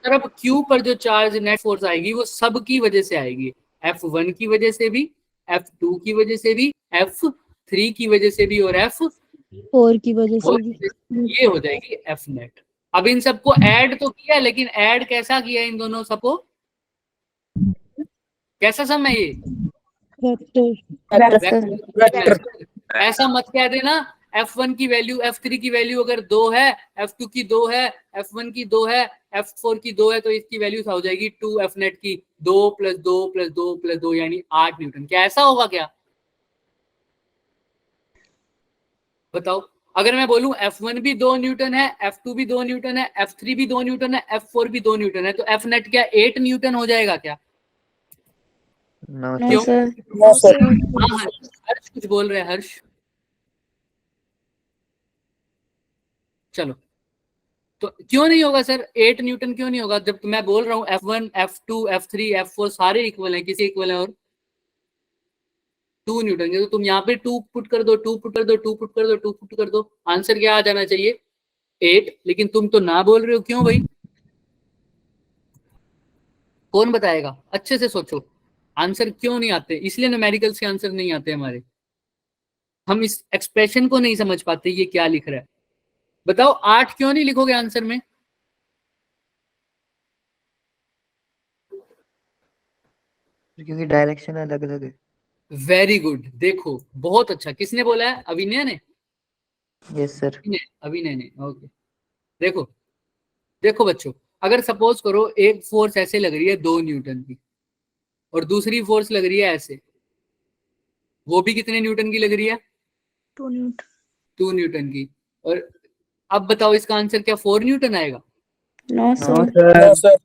सर अब Q पर जो चार्ज नेट फोर्स आएगी वो सब की वजह से आएगी, F1 की वजह से भी, F2 की वजह से भी, F3 की वजह से भी और Four की वजह से भी। ये हो जाएगी F नेट। अब इन सबको ऐड तो किया, लेकिन ऐड कैसा किया इन दोनों सबको? कैसा सम है ये? Vector. ऐसा मत कह देना F1 की वैल्यू F3 की वैल्यू अगर 2 है, F2 की 2 है, F1 की 2 है, F4 की 2 है, तो इसकी वैल्यू हो जाएगी 2 F नेट की 2 + 2 + 2 + 2 यानी 8 न्यूटन। क्या ऐसा होगा क्या? बताओ। अगर मैं बोलूं F1 भी 2 न्यूटन है, F2 भी 2 न्यूटन है, F3 भी 2 न्यूटन है, F4 भी 2 न्यूटन है, तो F नेट क्या 8 न्यूटन हो जाएगा क्या? No, क्यों? sir. No, sir. हाँ, हर्ष कुछ बोल रहे हैं, हर्ष। चलो, तो क्यों नहीं होगा सर 8 न्यूटन? क्यों नहीं होगा जब मैं बोल रहा हूँ F1 F2 F3 F4 सारे इक्वल हैं, किसी इक्वल है और 2 न्यूटन के, तो तुम यहाँ पे 2 पुट कर दो, 2 पुट कर दो, 2 पुट कर दो, 2 पुट कर दो, आंसर क्या आ जाना चाहिए? 8। लेकिन तुम तो ना बोल रहे हो, क्यों भाई? कौन बताएगा? अच्छे से सोचो, आंसर क्यों नहीं आते? इसलिए न्यूमेरिकल्स के आंसर नहीं आते हमारे, हम इस एक्सप्रेशन को नहीं समझ पाते ये क्या लिख रहा है। बताओ 8 क्यों नहीं लिखोगे आंसर में? क्योंकि डायरेक्शन अलग अलग है। वेरी गुड, देखो बहुत अच्छा। किसने बोला है? अभिनय ने? Yes sir. अभिनय ने, ओके। देखो देखो बच्चों, अगर सपोज करो एक फोर्स ऐसे लग रही है 2 न्यूटन की और दूसरी फोर्स लग रही है ऐसे, वो भी कितने न्यूटन की लग रही है? 2 न्यूटन। 2 न्यूटन की। और अब बताओ इसका आंसर क्या 4 न्यूटन आएगा? No, sir. No, sir.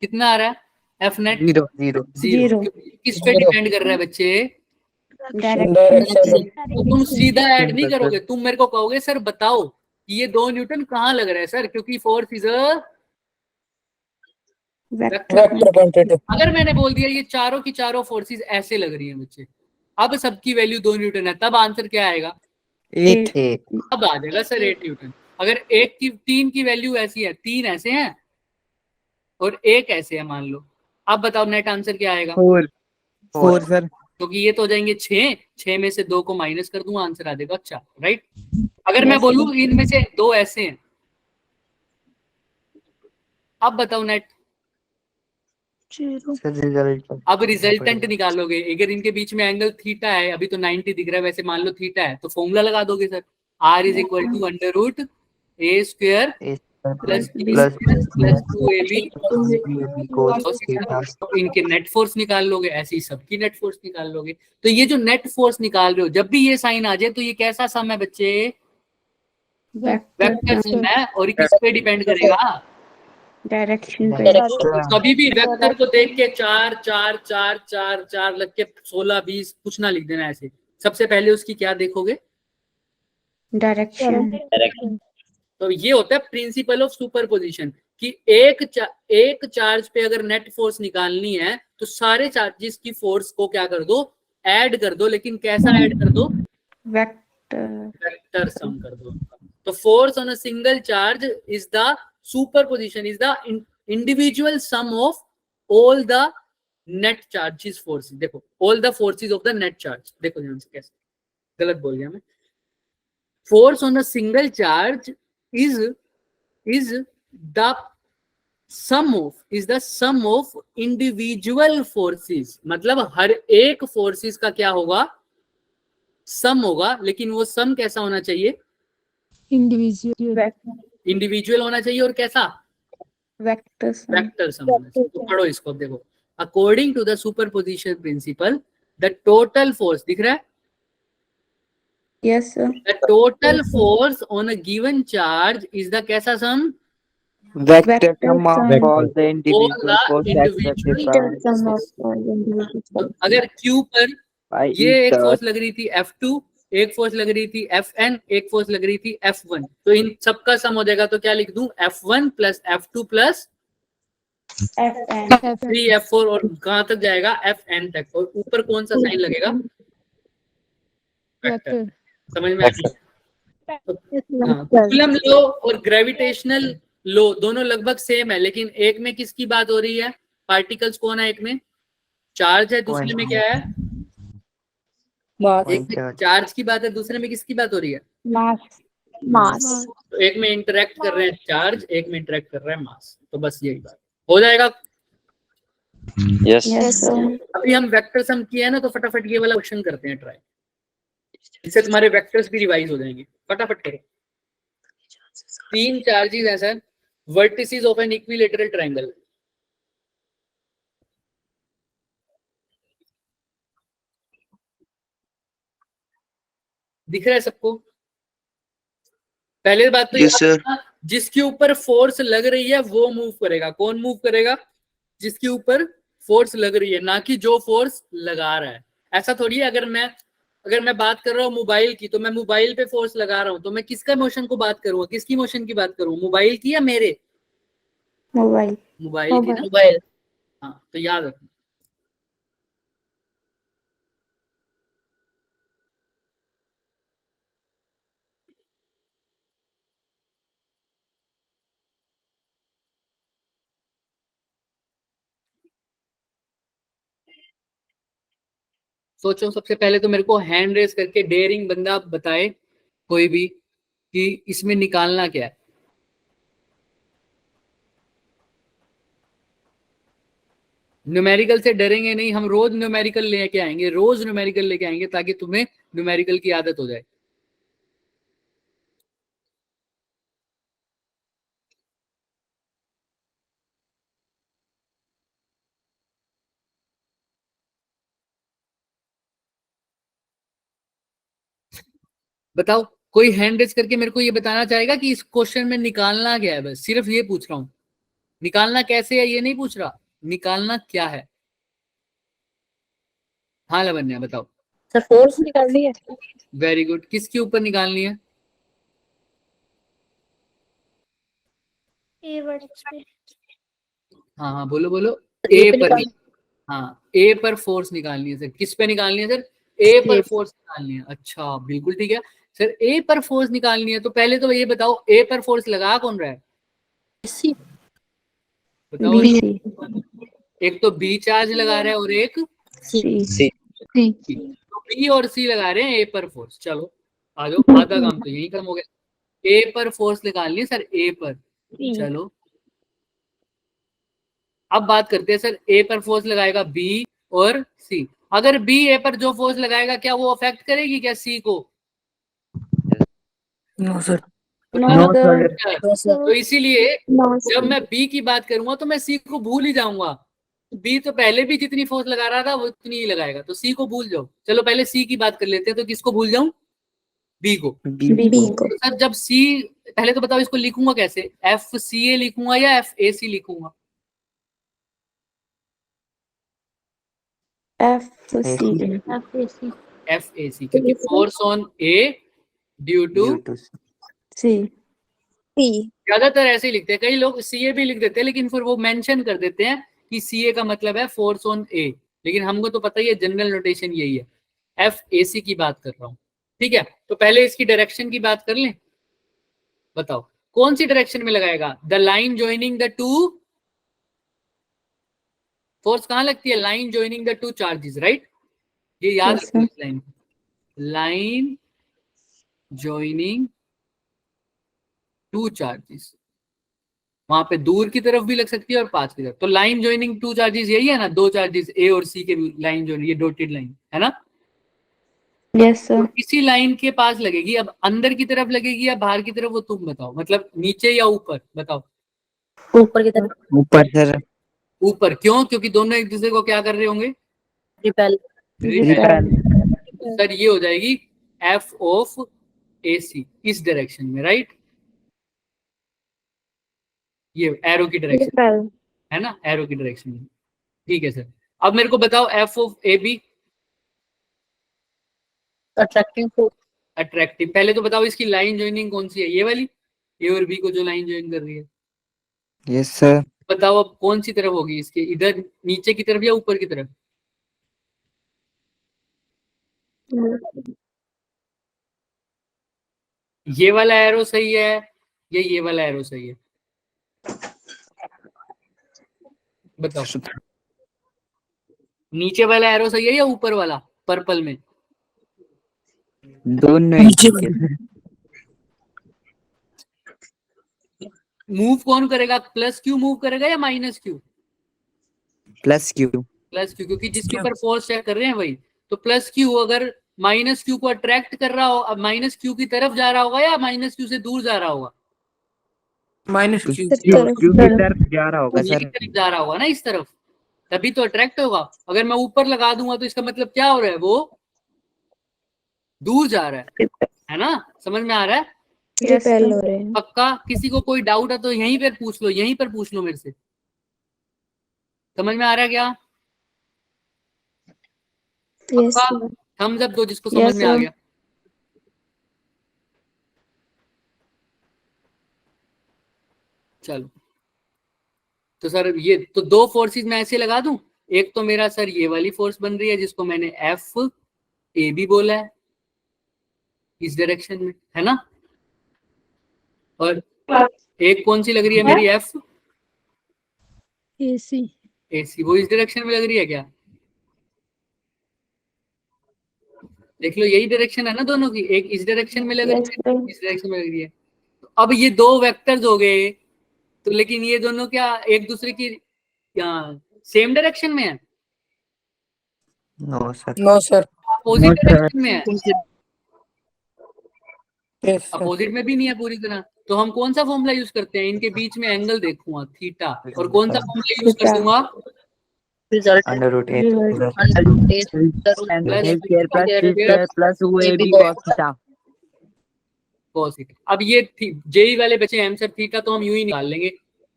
कितना आ रहा है? F net zero zero zero. किस पे डिपेंड कर रहा है बच्चे? डायरेक्शन तो तुम सीधा ऐड नहीं करोगे, तुम मेरे को कहोगे सर बताओ कि ये 2 न्यूटन कहाँ लग रहा है सर, क्योंकि force is a vector quantity. अगर मैंने बोल दिया ये चारों की चारों फोर्सेस ऐसे लग रही हैं बच्चे, अब सबकी वैल्यू 2 न्यूटन है, तब आंसर क्या आएगा? 8 अब आ जाएगा सर 8 न्यूटन। अगर 3 की वैल्यू ऐसी है, 3 ऐसे हैं और 1 ऐसे है मान लो, अब बताओ नेट आंसर क्या आएगा? 4 सर। क्योंकि ये तो हो जाएंगे 6 में से 2 को माइनस कर दूंगा, आंसर आ जाएगा। अच्छा राइट। अगर मैं बोलूं इनमें से 2 ऐसे हैं, अब बताओ नेट। जीरो। सर रिजल्ट अब रिजल्टेंट निकालोगे, अगर इनके बीच में एंगल थीटा है, अभी तो 90 दिख रहा है, वैसे मान लो थीटा है, तो फॉर्मूला लगा दोगे sir, R is equal to under root a square plus plus plus 2ab। cos theta. तो इनके नेट फोर्स निकाल लोगे, ऐसे ही सबकी नेट फोर्स निकाल लोगे। तो ये जो नेट फोर्स निकाल रहे हो, जब भी ये साइन आ जाए तो ये कैसा सम है बच्चे? वेक्टर सम है। और ये किस पे डिपेंड करेगा? डायरेक्शन कभी भी वेक्टर को देख के 4 4 4 4 4 लग के 16 20 कुछ ना लिख देना ऐसे। सबसे पहले उसकी क्या देखोगे? डायरेक्शन। तो ये होता है प्रिंसिपल ऑफ सुपरपोजिशन कि एक चार्ज पे अगर नेट फोर्स निकालनी है तो सारे चार्जेस की फोर्स को क्या कर दो? ऐड कर दो। लेकिन कैसा ऐड कर दो? वेक्टर सम कर दो। तो force on a single charge is the superposition, is the individual sum of all the net charges forces. देखो all the forces of the net charge, देखो ध्यान से, कैसे गलत बोल गया मैं। Force on a single charge is the sum of individual forces। मतलब हर एक फोर्सेस का क्या होगा? सम होगा। लेकिन वो सम कैसा होना चाहिए? इंडिविजुअल होना चाहिए। और कैसा? वेक्टर सम होना चाहिए। तो पढ़ो इसको, देखो according to the superposition principle the total force, दिख रहा है? Yes sir. The total force on a given charge is the कैसा sum? Vector sum of sum all the individual force अगर Q पर ये एक फोर्स लग रही थी F2, एक फोर्स लग रही थी Fn, एक फोर्स लग रही थी F1, तो इन सबका सम हो जाएगा। तो क्या लिख दूं? F1 plus F2 plus 3 F4 और कहां तक जाएगा? Fn तक। और ऊपर कौन सा साइन लगेगा? वेक्टर। समझ में आया? कूलम लो और ग्रेविटेशनल लो दोनों लगभग सेम है, लेकिन एक में किसकी बात हो रही है? पार्टिकल्स कौन है? एक में चार्ज है, दूसरे में क्या है? एक में चार्ज की बात है, दूसरे में किसकी बात हो रही है? मास। तो एक में इंटरेक्ट कर रहे हैं चार्ज, एक में इंटरेक्ट कर रहा है मास। तो बस यही बात हो जाएगा। Yes sir. अभी हम वेक्टर सम किया है ना, तो फटाफट ये वाला क्वेश्चन करते हैं ट्राई, इससे तुम्हारे वेक्टर्स भी रिवाइज हो जाएंगे। फटाफट करो। 3 चार्जेस हैं sir, vertices of an equilateral triangle. दिख रहा है सबको? पहले बात तो Yes, sir. जिसके ऊपर फोर्स लग रही है वो मूव करेगा। कौन मूव करेगा? जिसके ऊपर फोर्स लग रही है, ना कि जो फोर्स लगा रहा है। ऐसा थोड़ी है अगर मैं बात कर रहा हूँ मोबाइल की, तो मैं मोबाइल पे फोर्स लगा रहा हूँ, तो मैं किसका मोशन को बात करूंगा? किसकी मोशन की बात करूँ? मोबाइल की या मेरे? मोबाइल मोबाइल की ना? मोबाइल। हाँ, तो याद रखना। सोचो, सबसे पहले तो मेरे को हैंड रेस करके डेयरिंग बंदा बताए कोई भी कि इसमें निकालना क्या है। न्यूमेरिकल से डरेंगे नहीं, हम रोज न्यूमेरिकल लेके आएंगे, रोज न्यूमेरिकल लेके आएंगे, ताकि तुम्हें न्यूमेरिकल की आदत हो जाए। बताओ, कोई हैंड रेस करके मेरे को ये बताना चाहेगा कि इस क्वेश्चन में निकालना क्या है? बस सिर्फ ये पूछ रहा हूँ, निकालना कैसे है ये नहीं पूछ रहा, निकालना क्या है? हाँ लावण्या बताओ। सर फोर्स निकालनी है। वेरी गुड, किसके ऊपर निकालनी है? ए वर्ड्स पे। हाँ हाँ बोलो बोलो। ए ए पे पर निकाल। हाँ ए पर फोर्स निकालनी है सर। किस पे निकालनी है सर? ए पर फोर्स निकालनी है। अच्छा बिल्कुल ठीक है सर, ए पर फोर्स निकालनी है तो पहले तो ये बताओ ए पर फोर्स लगा कौन रहा है? सी। बताओ। BC एक तो बी चार्ज लगा रहा है और एक C तो बी और सी लगा रहे हैं ए पर फोर्स। चलो आ जाओ, आधा काम तो यही खत्म हो गया। ए पर फोर्स निकालनी है सर, ए पर। चलो अब बात करते हैं सर, ए पर फोर्स लगाएगा बी और सी। अगर बी ए पर जो फोर्स लगाएगा क्या वो अफेक्ट करेगी क्या सी को? No sir. No sir. तो इसीलिए No जब sir. मैं बी की बात करूंगा तो मैं सी को भूल ही जाऊंगा। बी तो पहले भी जितनी फोर्स लगा रहा था वो उतनी ही लगाएगा, तो सी को भूल जाओ। चलो पहले सी की बात कर लेते हैं, तो किसको भूल जाऊं? बी को। B को तो सर जब सी, पहले तो बताओ इसको लिखूंगा कैसे? एफ सी ए लिखूंगा या एफ ए सी लिखूंगा? FC एफ ए सी, क्योंकि force on A due to C ज्यादातर ऐसे ही लिखते हैं। कई लोग सी ए भी लिख देते हैं लेकिन फिर वो मेंशन कर देते हैं कि सी ए का मतलब है फोर्स ऑन ए, लेकिन हमको तो पता ही है जनरल नोटेशन यही है। एफ ए सी की बात कर रहा हूँ, ठीक है। तो पहले इसकी डायरेक्शन की बात कर लें। बताओ कौन सी डायरेक्शन में लगाएगा? The line joining the two, force कहां लगती है? Line joining the two charges, right? ये याद Yes, रखो इस line, line joining two charges. वहां पे दूर की तरफ भी लग सकती है और पास की तरफ। तो लाइन ज्वाइनिंग टू चार्जेस यही है ना, दो चार्जेस ए और सी के लाइन ज्वाइनिंग, ये डॉटेड लाइन है ना। Yes sir. तो इसी लाइन के पास लगेगी। अब अंदर की तरफ लगेगी या बाहर की तरफ वो तुम बताओ, मतलब नीचे या ऊपर बताओ। ऊपर की तरफ। ऊपर सर। ऊपर क्यों? क्योंकि दोनों एक दूसरे को क्या कर रहे होंगे? रिपेल। रिपेल। सर ये हो जाएगी एफ ऑफ ए सी इस डायरेक्शन में, राइट? ये एरो की डायरेक्शन है ना, एरो की डायरेक्शन में, ठीक है सर। अब मेरे को बताओ F of A B. Attracting force. Attractive. पहले तो बताओ इसकी लाइन ज्वाइनिंग कौन सी है? ये वाली, ए और बी को जो लाइन ज्वाइन कर रही है। Yes sir. बताओ अब कौन सी तरफ होगी इसके? इधर नीचे की तरफ या ऊपर की तरफ? ये वाला एरो सही है या ये वाला एरो सही है? बताओ नीचे वाला एरो सही है या ऊपर वाला पर्पल में? दोनों नीचे मूव कौन करेगा? प्लस क्यू मूव करेगा या minus Q? Plus Q. Plus Q, क्योंकि जिसके ऊपर फोर्स चेक कर रहे हैं वही। तो प्लस क्यू अगर माइनस क्यू को अट्रैक्ट कर रहा हो, अब माइनस क्यू की तरफ जा रहा होगा या माइनस क्यू से दूर जा रहा होगा? माइनस क्यू की तरफ जा रहा होगा यही सर। तरफ जा रहा होगा ना, इस तरफ, तभी तो अट्रैक्ट होगा। अगर मैं ऊपर लगा दूंगा तो इसका मतलब क्या हो रहा है? वो दूर जा रहा है ना। समझ में आ रहा है? रिपेल हो रहे हैं। पक्का? किसी को कोई डाउट है तो यहीं पर पूछ लो, यहीं पर पूछ लो मेरे से। समझ में आ रहा है क्या? Yes पक्का? sir. थम्स अप दो जिसको समझ Yes, में आ sir. गया। चलो तो सर ये तो दो फोर्सेस मैं ऐसे लगा दूं। एक तो मेरा सर ये वाली फोर्स बन रही है जिसको मैंने एफ ए बी बोला है, इस डायरेक्शन में, है ना। और एक कौन सी लग रही है मेरी? एफ AC ए सी, वो इस डायरेक्शन में लग रही है क्या? देख लो यही डायरेक्शन है ना दोनों की, एक इस डायरेक्शन में लग रही Yes है, sir. इस डायरेक्शन में लग रही है। तो अब ये दो वेक्टर्स हो गए, तो लेकिन ये दोनों क्या एक दूसरे की सेम डायरेक्शन में है? No sir. No sir. Opposite direction में है? Yes sir. अपोजिट में भी नहीं है पूरी तरह। तो हम कौन सा फॉर्मूला यूज करते हैं? इनके बीच में एंगल देखूंगा थीटा, और कौन सा फॉर्मूला यूज कर दूंगा? रिजल्ट। अंडर रूट ए प्लस cos थीटा। अब ये जेई वाले बचे एम सर थीटा तो हम यूं ही निकाल लेंगे,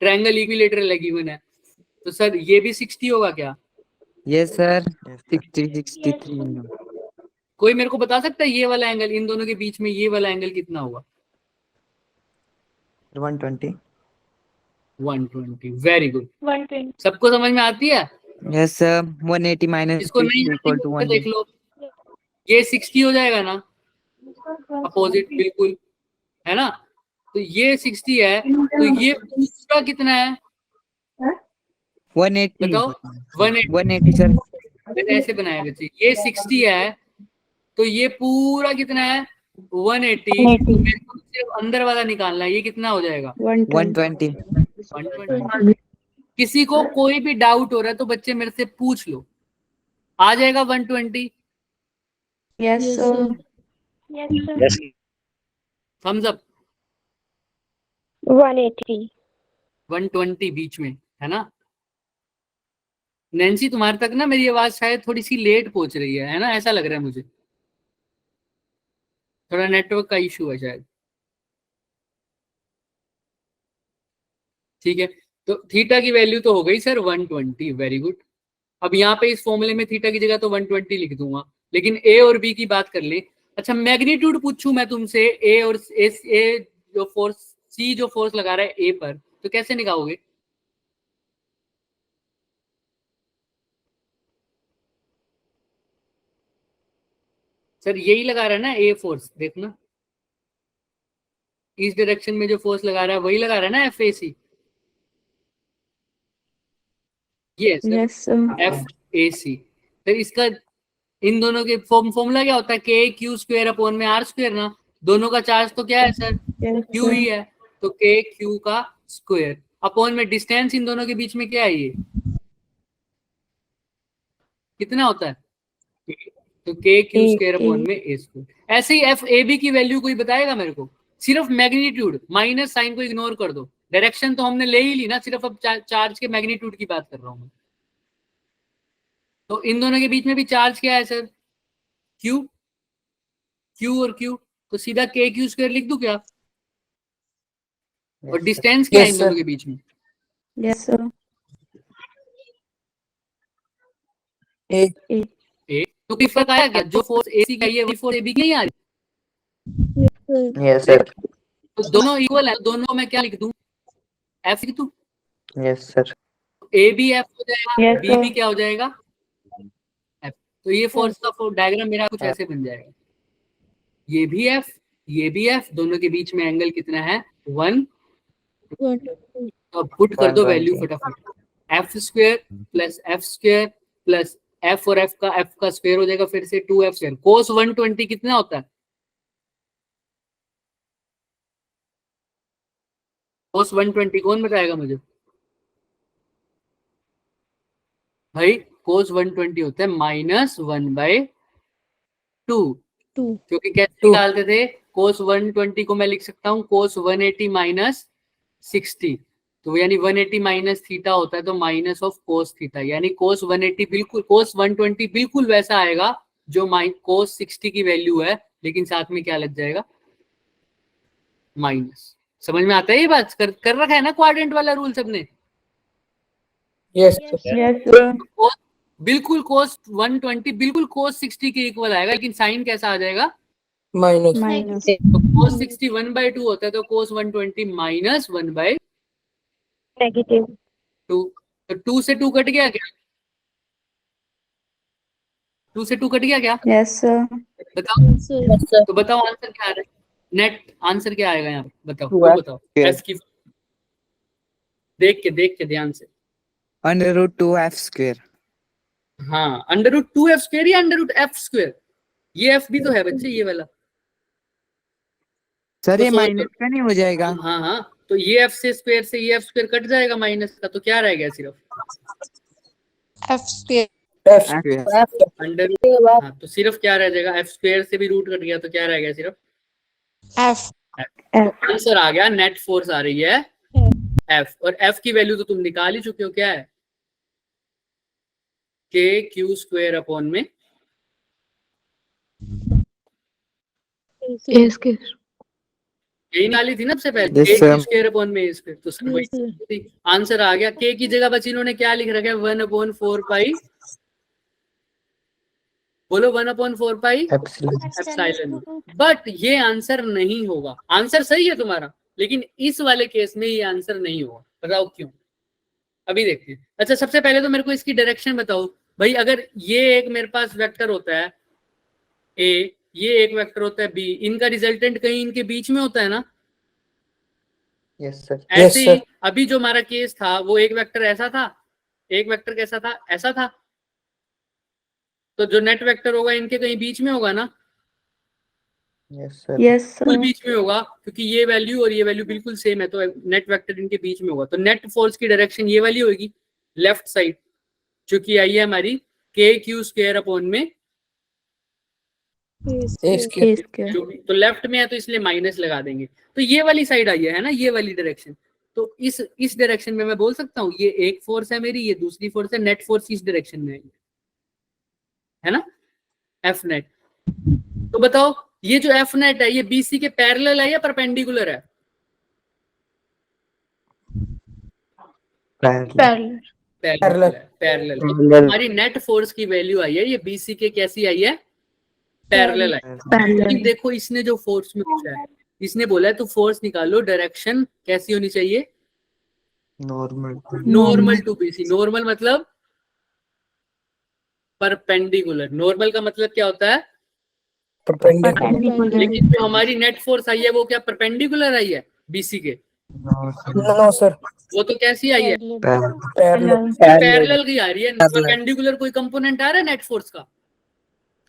ट्रायंगल इक्विलेटरल है गिवन है। तो सर ये भी 60 होगा क्या? Yes sir. 60, 63. कोई मेरे को बता सकता है ये वाला एंगल, इन दोनों के बीच में ये वाला एंगल कितना होगा? 120. 120। Very good. 120. सबको समझ में आती है? Yes sir. 180 minus इसको 60 नहीं equal to तो 1. देख लो, ये 60 हो जाएगा ना, अपोजिट बिल्कुल, है ना? तो ये 60 है, तो ये दूसरा कितना है 180. बताओ? 180। 180 sir. मैंने ऐसे बनाया बच्चे, ये 60 है तो ये पूरा कितना है 180। तो मेरे को सिर्फ अंदर वाला निकालना है, ये कितना हो जाएगा 120. 120। किसी को कोई भी डाउट हो रहा है तो बच्चे मेरे से पूछ लो, आ जाएगा 120। Yes sir. Yes, sir. Thumbs up. 180. 120 बीच में है ना। नैन्सी तुम्हारे तक ना मेरी आवाज शायद थोड़ी सी लेट पहुंच रही है ना, ऐसा लग रहा है मुझे, थोड़ा नेटवर्क का इशू है शायद। ठीक है, तो थीटा की वैल्यू तो हो गई सर 120। Very good. अब यहाँ पे इस फॉर्मूले में थीटा की जगह तो 120 लिख दूंगा, लेकिन ए और बी की बात कर ले। अच्छा मैग्नीट्यूड पूछूं मैं तुमसे, ए और ए जो फोर्स, सी जो फोर्स लगा रहा है ए पर, तो कैसे निकालोगे? सर यही लगा रहा है ना ए फोर्स, देखना इस डायरेक्शन में जो फोर्स लगा रहा है वही लगा रहा है ना एफ ए सी। ये Yes sir. एफ ए सी। तो इसका इन दोनों के फॉर्मूला क्या होता है? के क्यू स्क्वायर अपॉन में आर स्क्वायर ना। दोनों का चार्ज तो क्या है सर? Yes Q sir. ही है, तो के क्यू का स्क्वायर अपॉन में डिस्टेंस इन दोनों के बीच में क्या है, ये कितना होता है? तो के क्यू स्क्वायर अपॉन में ए स्क्वायर। ऐसे ही एफ ए बी की वैल्यू कोई बताएगा मेरे को? सिर्फ मैग्नीट्यूड, माइनस साइन को इग्नोर कर दो, डायरेक्शन तो हमने ले ही ली ना, सिर्फ अब चार्ज के मैग्नीट्यूड की बात कर रहा हूं मैं। तो इन दोनों के बीच में भी चार्ज क्या है सर? क्यू। क्यू और क्यू, तो सीधा के क्यू स्क्वायर लिख दूं क्या? और डिस्टेंस क्या है Yes, इन दोनों sir. के बीच में? Yes sir. A. ए। तो कोई फर्क आया क्या? जो फोर्स ए सी का है वही फोर्स ए बी की नहीं आ रही? Yes, sir. तो दोनों इक्वल है, दोनों में क्या लिख दूं? एफ लिख दूं? Yes, sir. A B F हो जाएगा, Yes, बी भी sir. क्या हो जाएगा? एफ। तो ये फोर्स का डायग्राम मेरा कुछ ऐसे बन जाएगा, ये भी एफ, ये भी एफ, दोनों के बीच में एंगल कितना है 1। तो पुट कर दो वैल्यू 120. फटाफट, F square plus F square plus F और एफ का स्क्वायर हो जाएगा फिर से 2f स्क्वायर। कोस 120 कितना होता है? कोस 120 कौन बताएगा मुझे भाई? कोस 120 होता है -1/2। क्योंकि कैसे निकालते थे? कोस 120 को मैं लिख सकता हूँ कोस 180 माइनस 60, तो यानी 180 माइनस थीटा होता है, तो माइनस ऑफ कोस थीटा, यानी कोस 180 बिल्कुल, कोस 120 बिल्कुल वैसा आएगा जो कोस 60 की वैल्यू है, लेकिन साथ में क्या लग जाएगा? माइनस। समझ में आता है ये बात? कर रखा है ना क्वाड्रेंट वाला रूल सबने? Yes. Yes sir. बिल्कुल कोस 120 बिल्कुल कोस 60 के इक्वल आएगा, लेकिन साइन कैसा आ जाएगा? Minus. Minus. तो कोस 60 1/2 होता है, तो कोस 120 माइनस 1/2। Negative. तो 2 से 2 कट गया क्या? 2 से 2 कट गया क्या? Yes sir. बताओ। तो बताओ आंसर क्या आ रहा है? नेट आंसर क्या आएगा यहाँ पे? बताओ, तो बताओ। एफ की देख के ध्यान से। √2f square. हाँ, √2f स्क्वायर या √f स्क्वायर? ये एफ भी तो है बच्चे, ये वाला। सर तो ये सोच- माइनस का नहीं हो जाएगा? हाँ, तो ये एफ से स्क्वायर से ये एफ स्क्वायर कट जाएगा माइनस का, तो क्या रह गया सिर्फ? F square. अंडर। हाँ, तो सिर्फ क्या रह जाएगा? एफ स्क्वायर से भी रूट कट गया, तो क्या रह गया सिर्फ? F. आंसर आ गया, नेट फोर्स आ रही है एफ, और एफ की वैल्यू तो तुम निकाल ही चुके हो, क्या है? के क्यू स्क्वायर अपॉन में A square. यही नाली थी ना सबसे पहले, Yes, k sir. Q square upon में स्क्वायर, तो सर वही थी। आंसर आ गया। k की जगह बस इन्होंने क्या लिख रखा है, 1/4 पाई, बोलो 1/4 पाई एप्सिलॉन। बट ये आंसर नहीं होगा। आंसर सही है तुम्हारा, लेकिन इस वाले केस में ये आंसर नहीं होगा। बताओ क्यों, अभी देखते हैं। अच्छा, सबसे पहले तो मेरे को इसकी डायरेक्शन बताओ भाई। अगर ये एक मेरे पास वेक्टर होता है ए, ये एक वेक्टर होता है बी, इनका रिजल्टेंट कहीं इनके बीच में होता है ना। Yes sir. ऐसे ही अभी जो हमारा केस था, वो एक वेक्टर ऐसा था, एक वेक्टर कैसा था, ऐसा था। तो जो नेट वेक्टर होगा इनके कहीं बीच में होगा ना, यस सर। Yes, बिल्कुल sir. बीच में होगा, क्योंकि ये वैल्यू और ये वैल्यू बिल्कुल सेम है, तो नेट वेक्टर इनके बीच में होगा। तो नेट फोर्स की डायरेक्शन ये वाली होगी, लेफ्ट साइड, जो कि आई है हमारी k क्यू स्क्वायर अपॉन में A square. जो भी, तो लेफ्ट में है तो इसलिए माइनस लगा देंगे। तो ये वाली साइड आई है ना, ये वाली डायरेक्शन। तो इस डायरेक्शन में मैं बोल सकता हूँ ये एक फोर्स है मेरी, ये दूसरी फोर्स है, नेट फोर्स इस डायरेक्शन में है ना, एफ नेट। तो बताओ ये जो एफ नेट है, ये बीसी के पैरेलल है या परपेंडिकुलर है? Parallel. पैरेलल। तो हमारी नेट फोर्स की वैल्यू आई है, ये बीसी के कैसी आई है, पैरेलल आई है। Parallel. लेकिन देखो इसने जो फोर्स में पूछा है, इसने बोला है तो फोर्स निकालो, डायरेक्शन कैसी होनी चाहिए, normal. Normal to BC. Normal मतलब परपेंडिकुलर। नॉर्मल का मतलब क्या होता है, Perpendicular. लेकिन जो हमारी नेट फोर्स आई है वो क्या परपेंडिकुलर आई है बीसी के? नो सर, वो तो कैसी आई है, Parallel. पैरेलल की आ रही है। परपेंडिकुलर कोई कंपोनेंट आ रहा है नेट फोर्स का?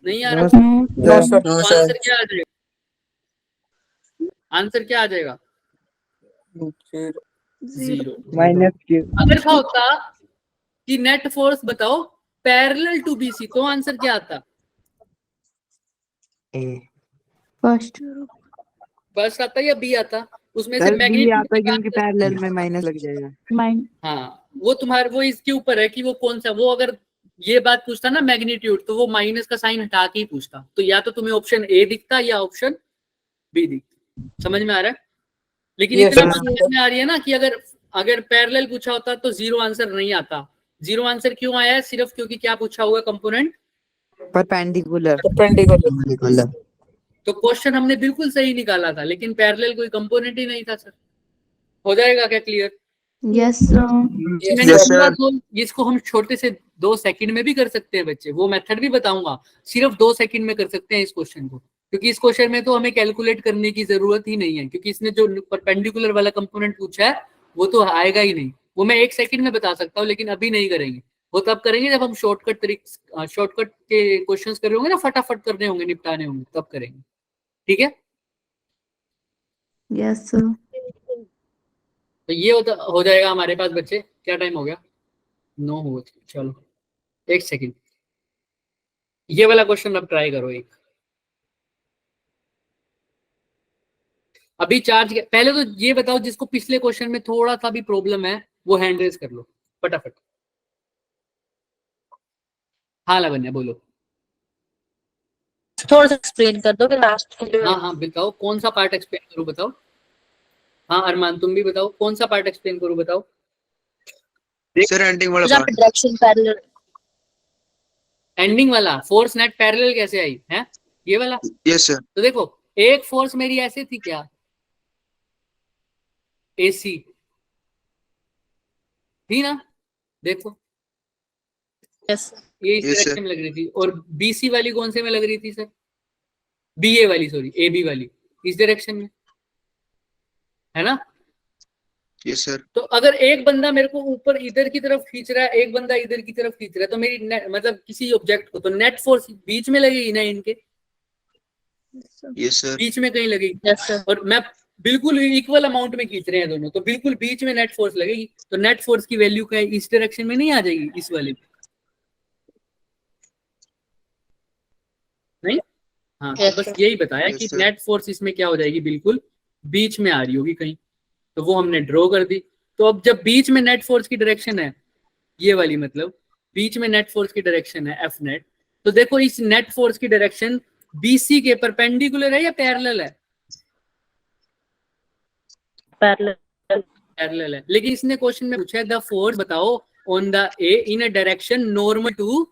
नहीं आ रहा। No. नो सर, तो आंसर क्या आ जाएगा, आंसर क्या आ जाएगा, 0। -q. अगर क्या होता कि नेट फोर्स बताओ पैरेलल टू बीसी, तो आंसर क्या आता, ए। First. बस आता या बी आता? उसमें से सर B मैग्नीट्यूड आता है क्योंकि पैरेलल में माइनस लग जाएगा। Mine. हाँ, वो तुम्हारे वो इसके ऊपर है कि वो कौन सा, वो अगर ये बात पूछता ना मैग्नीट्यूड, तो वो माइनस का साइन हटा के ही पूछता। तो या तो तुम्हें ऑप्शन ए दिखता या ऑप्शन बी दिखता। समझ में आ रहा है? लेकिन Yes, इतना sir. बात समझ में आ रही है ना कि अगर पैरेलल पूछा होता तो 0 आंसर नहीं आता। 0 आंसर क्यों आया है, सिर्फ क्योंकि क्या पूछा हुआ कंपोनेंट, परपेंडिकुलर। परपेंडिकुलर। तो क्वेश्चन हमने बिल्कुल सही निकाला था, लेकिन पैरेलल कोई कंपोनेंट ही नहीं था सर। हो जाएगा क्या क्लियर? Yes, sir. मैंने बोला तो इसको हम छोटे से 2 सेकंड में भी कर सकते हैं बच्चे, वो मेथड भी बताऊंगा। सिर्फ 2 सेकंड में कर सकते हैं इस क्वेश्चन को, क्योंकि इस क्वेश्चन में तो हमें कैलकुलेट करने की जरूरत ही नहीं है, क्योंकि इसने जो परपेंडिकुलर वाला कंपोनेंट पूछा है वो तो आएगा ही नहीं। वो मैं 1 सेकंड में बता सकता हूँ, लेकिन अभी नहीं करेंगे। वो तब करेंगे जब हम शॉर्टकट के क्वेश्चन कर रहे होंगे ना, फटाफट करने होंगे, निपटाने होंगे, तब करेंगे। ठीक है, Yes, sir. तो ये हो जाएगा हमारे पास बच्चे। क्या टाइम हो गया, 9 हो गए। चलो 1 सेकंड, ये वाला क्वेश्चन अब ट्राई करो एक। अभी चार्ज पहले तो ये बताओ, जिसको पिछले क्वेश्चन में थोड़ा सा भी प्रॉब्लम है वो हैंड रेज कर लो फटाफट। हाँ लावण्या बोलो। थोड़ा सा एक्सप्लेन कर दो कि लास्ट के लिए। हाँ बताओ कौन सा पार्ट एक्सप्लेन करूँ, बताओ। हाँ अरमान तुम भी बताओ कौन सा पार्ट एक्सप्लेन करूँ, बताओ। सर एंडिंग वाला जहाँ पे डायरेक्शन पैरेलल। एंडिंग वाला फोर्स नेट पैरेलल कैसे आई है, ये वाला। Yes sir. तो देखो एक फोर्स मेरी ऐसे थी क्या, एसी थी ना, देखो यस ये इस Yes, sir. डायरेक्शन में लग रही थी। और बीसी वाली कौन से में लग रही थी सर, बीए वाली, सॉरी एबी वाली, इस डायरेक्शन में, है ना। Yes sir. तो अगर एक बंदा मेरे को ऊपर इधर की तरफ खींच रहा है, एक बंदा इधर की तरफ खींच रहा है, तो मेरी मतलब किसी ऑब्जेक्ट को, तो नेट फोर्स बीच में लगेगी ना, इनके यस सर। बीच में कहीं लगेगी। Yes sir. और मैं बिल्कुल इक्वल अमाउंट में खींच रहे हैं दोनों, तो बिल्कुल बीच में नेट फोर्स लगेगी। तो नेट फोर्स की वैल्यू क्या है, इस डायरेक्शन में नहीं आ जाएगी, इस वाले में नहीं। हाँ तो बस यही बताया Yes, कि sir. नेट फोर्स इसमें क्या हो जाएगी, बिल्कुल बीच में आ रही होगी कहीं। तो वो हमने ड्रॉ कर दी। तो अब जब बीच में नेट फोर्स की डायरेक्शन है ये वाली, मतलब बीच में नेट फोर्स की डायरेक्शन है एफ नेट, तो देखो इस नेट फोर्स की डायरेक्शन बीसी के परपेंडिकुलर है या पैरेलल है, पैरेलल पैरेलल है, लेकिन इसने क्वेश्चन में पूछा है द फोर्स बताओ on the A in a direction normal to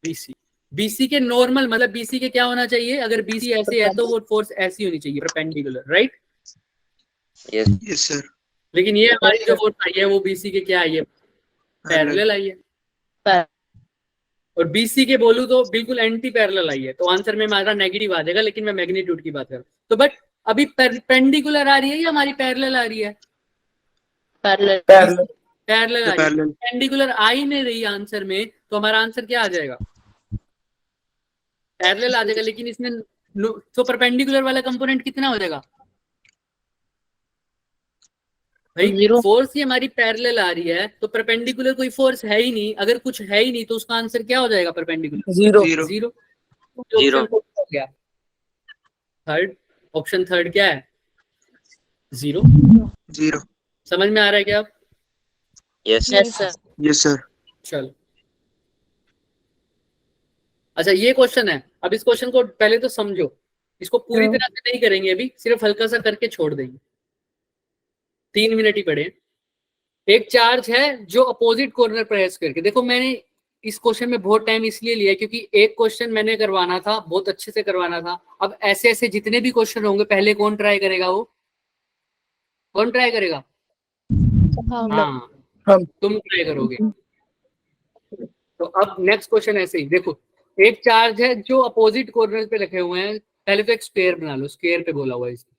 BC. BC के नॉर्मल मतलब बीसी के क्या होना चाहिए, अगर बीसी ऐसे है तो वो फोर्स ऐसी होनी चाहिए, परपेंडिकुलर, राइट। Yes sir. लेकिन ये हमारी जो फोर्स आई है वो बीसी के क्या आई है, पैरेलल आई है। और बीसी के बोलूं तो बिल्कुल एंटी पैरेलल आई है, तो आंसर में हमारा नेगेटिव आ जाएगा, लेकिन मैं मैग्नीट्यूड की बात कर रहा हूँ। तो बट अभी परपेंडिकुलर आ रही है या हमारी पैरेलल आ रही है, पैरेलल पैरेलल आ रही है। पैरेलल परपेंडिकुलर आ ही नहीं रही आंसर में, तो हमारा आंसर क्या आ जाएगा, पैरेलल आ जाएगा। लेकिन इसमें तो परपेंडिकुलर वाला कंपोनेंट कितना हो जाएगा भाई, Zero. फोर्स ही हमारी पैरेलल आ रही है, तो परपेंडिकुलर कोई फोर्स है ही नहीं। अगर कुछ है ही नहीं तो उसका आंसर क्या हो जाएगा, perpendicular zero zero zero. Zero. हो गया थर्ड, ऑप्शन थर्ड क्या है, जीरो। जीरो। समझ में आ रहा है क्या आप? Yes sir. Yes sir. चलो अच्छा ये क्वेश्चन है, अब इस क्वेश्चन को पहले तो समझो, इसको पूरी तरह से नहीं करेंगे अभी, सिर्फ हल्का सा करके छोड़ देंगे, 3 मिनट ही पड़े। एक चार्ज है जो अपोजिट कॉर्नर पर प्रेस करके, देखो मैंने इस क्वेश्चन में बहुत टाइम इसलिए लिया क्योंकि एक क्वेश्चन मैंने करवाना था, बहुत अच्छे से करवाना था। अब ऐसे ऐसे जितने भी क्वेश्चन होंगे पहले कौन ट्राई करेगा, वो कौन ट्राई करेगा, हाँ हम। तुम ट्राई करोगे। तो अब नेक्स्ट क्वेश्चन ऐसे ही देखो, एक चार्ज है जो अपोजिट कॉर्नर पे रखे हुए हैं, पहले तो एक स्क्वायर बना लो, स्क्वायर पे बोला हुआ है इसको,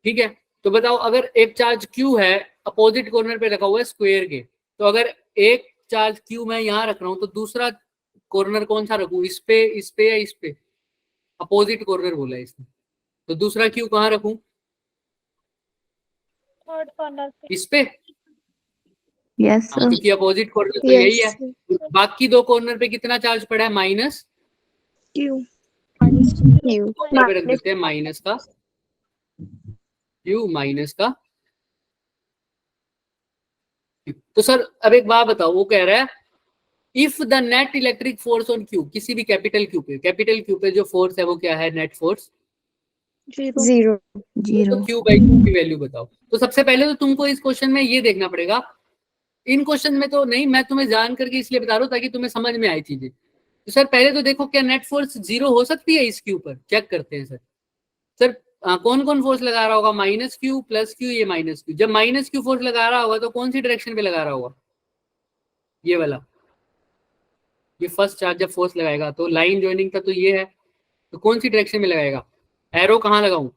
ठीक है। तो बताओ अगर एक चार्ज क्यू है अपोजिट कॉर्नर पे रखा हुआ है स्क्वायर के, तो अगर एक चार्ज क्यू मैं यहाँ रख रहा हूँ तो दूसरा कॉर्नर कौन सा रखूं, इस पे या इस पे, अपोजिट कॉर्नर बोला है इसने, तो दूसरा क्यू कहाँ रखूं, थर्ड कॉर्नर पे। इस पे, Yes, हाँ, sir. क्योंकि अपोजिट कॉर्नर तो यही है। बाकी दो कॉर्नर पे कितना चार्ज पड़ा है, माइनस क्यू कॉर्नर पे रख देते हैं माइनस का, क्यू माइनस का। तो सर अब एक बात बताओ, वो कह रहा है if the net electric force on Q, किसी भी कैपिटल क्यू पे जो फोर्स है वो क्या है, नेट फोर्स जीरो। Zero. तो क्यू बाई क्यू की वैल्यू बताओ। तो सबसे पहले तो तुमको इस क्वेश्चन में ये देखना पड़ेगा, इन क्वेश्चन में तो नहीं, मैं तुम्हें जान करके इसलिए बता रहा हूँ ताकि तुम्हें समझ में आई चीजें। तो सर पहले तो देखो क्या नेट फोर्स जीरो हो सकती है इस क्यू पर, चेक करते हैं सर। सर कौन कौन फोर्स लगा रहा होगा, माइनस क्यू प्लस क्यू, ये माइनस क्यू। जब माइनस क्यू फोर्स लगा रहा होगा तो कौन सी डायरेक्शन पे लगा रहा होगा, ये वाला, ये फर्स्ट चार्ज जब फोर्स लगाएगा तो लाइन ज्वाइनिंग था तो ये है, तो कौन सी डायरेक्शन में लगाएगा, एरो कहाँ लगाऊं,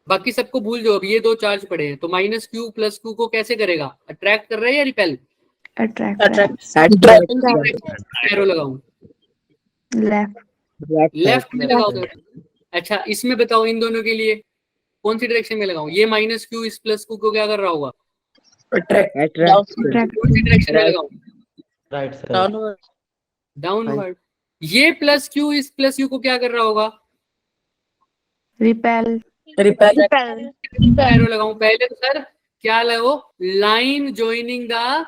बाकी सबको भूल जाओ। अब ये दो चार्ज पड़े हैं तो माइनस क्यू प्लस क्यू को कैसे करेगा, अट्रैक्ट कर रहा है या रिपेल, Attract. एरो लगाऊं, Left. लेफ्ट में लगाओ सर। अच्छा इसमें बताओ इन दोनों के लिए कौन सी डायरेक्शन में लगाऊं, ये माइनस क्यू इस प्लस क्यू को क्या कर रहा होगा, Attract. कौन सी डायरेक्शन में लगाऊं, राइट सर। Downward downward. ये प्लस क्यू इस प्लस क्यू को क्या कर रहा होगा, Repel. एरो लगाऊं। पहले तो सर क्या लगाओ, line joining the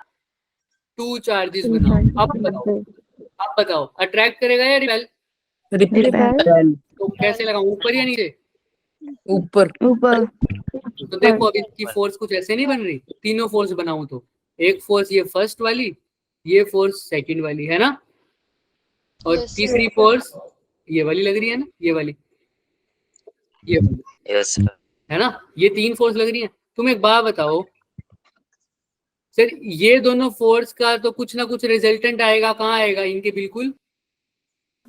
two charges बनाओ। अब बताओ अट्रैक्ट करेगा या रिपेल, Repel. तो कैसे लगाऊं, ऊपर या नीचे, ऊपर। Upper. तो देखो अभी इसकी फोर्स कुछ ऐसे नहीं बन रही, तीनों फोर्स बनाऊं तो एक फोर्स ये फर्स्ट वाली, ये फोर्स सेकंड वाली है ना, और Yes, तीसरी फोर्स ये वाली लग रही है ना, ये वाली, ये वाली यस है ना, ये तीन फोर्स लग रही है। तुम एक बात बताओ सर, ये दोनों फोर्स का तो कुछ ना कुछ रिजल्टेंट आएगा, कहाँ आएगा, इनके बिल्कुल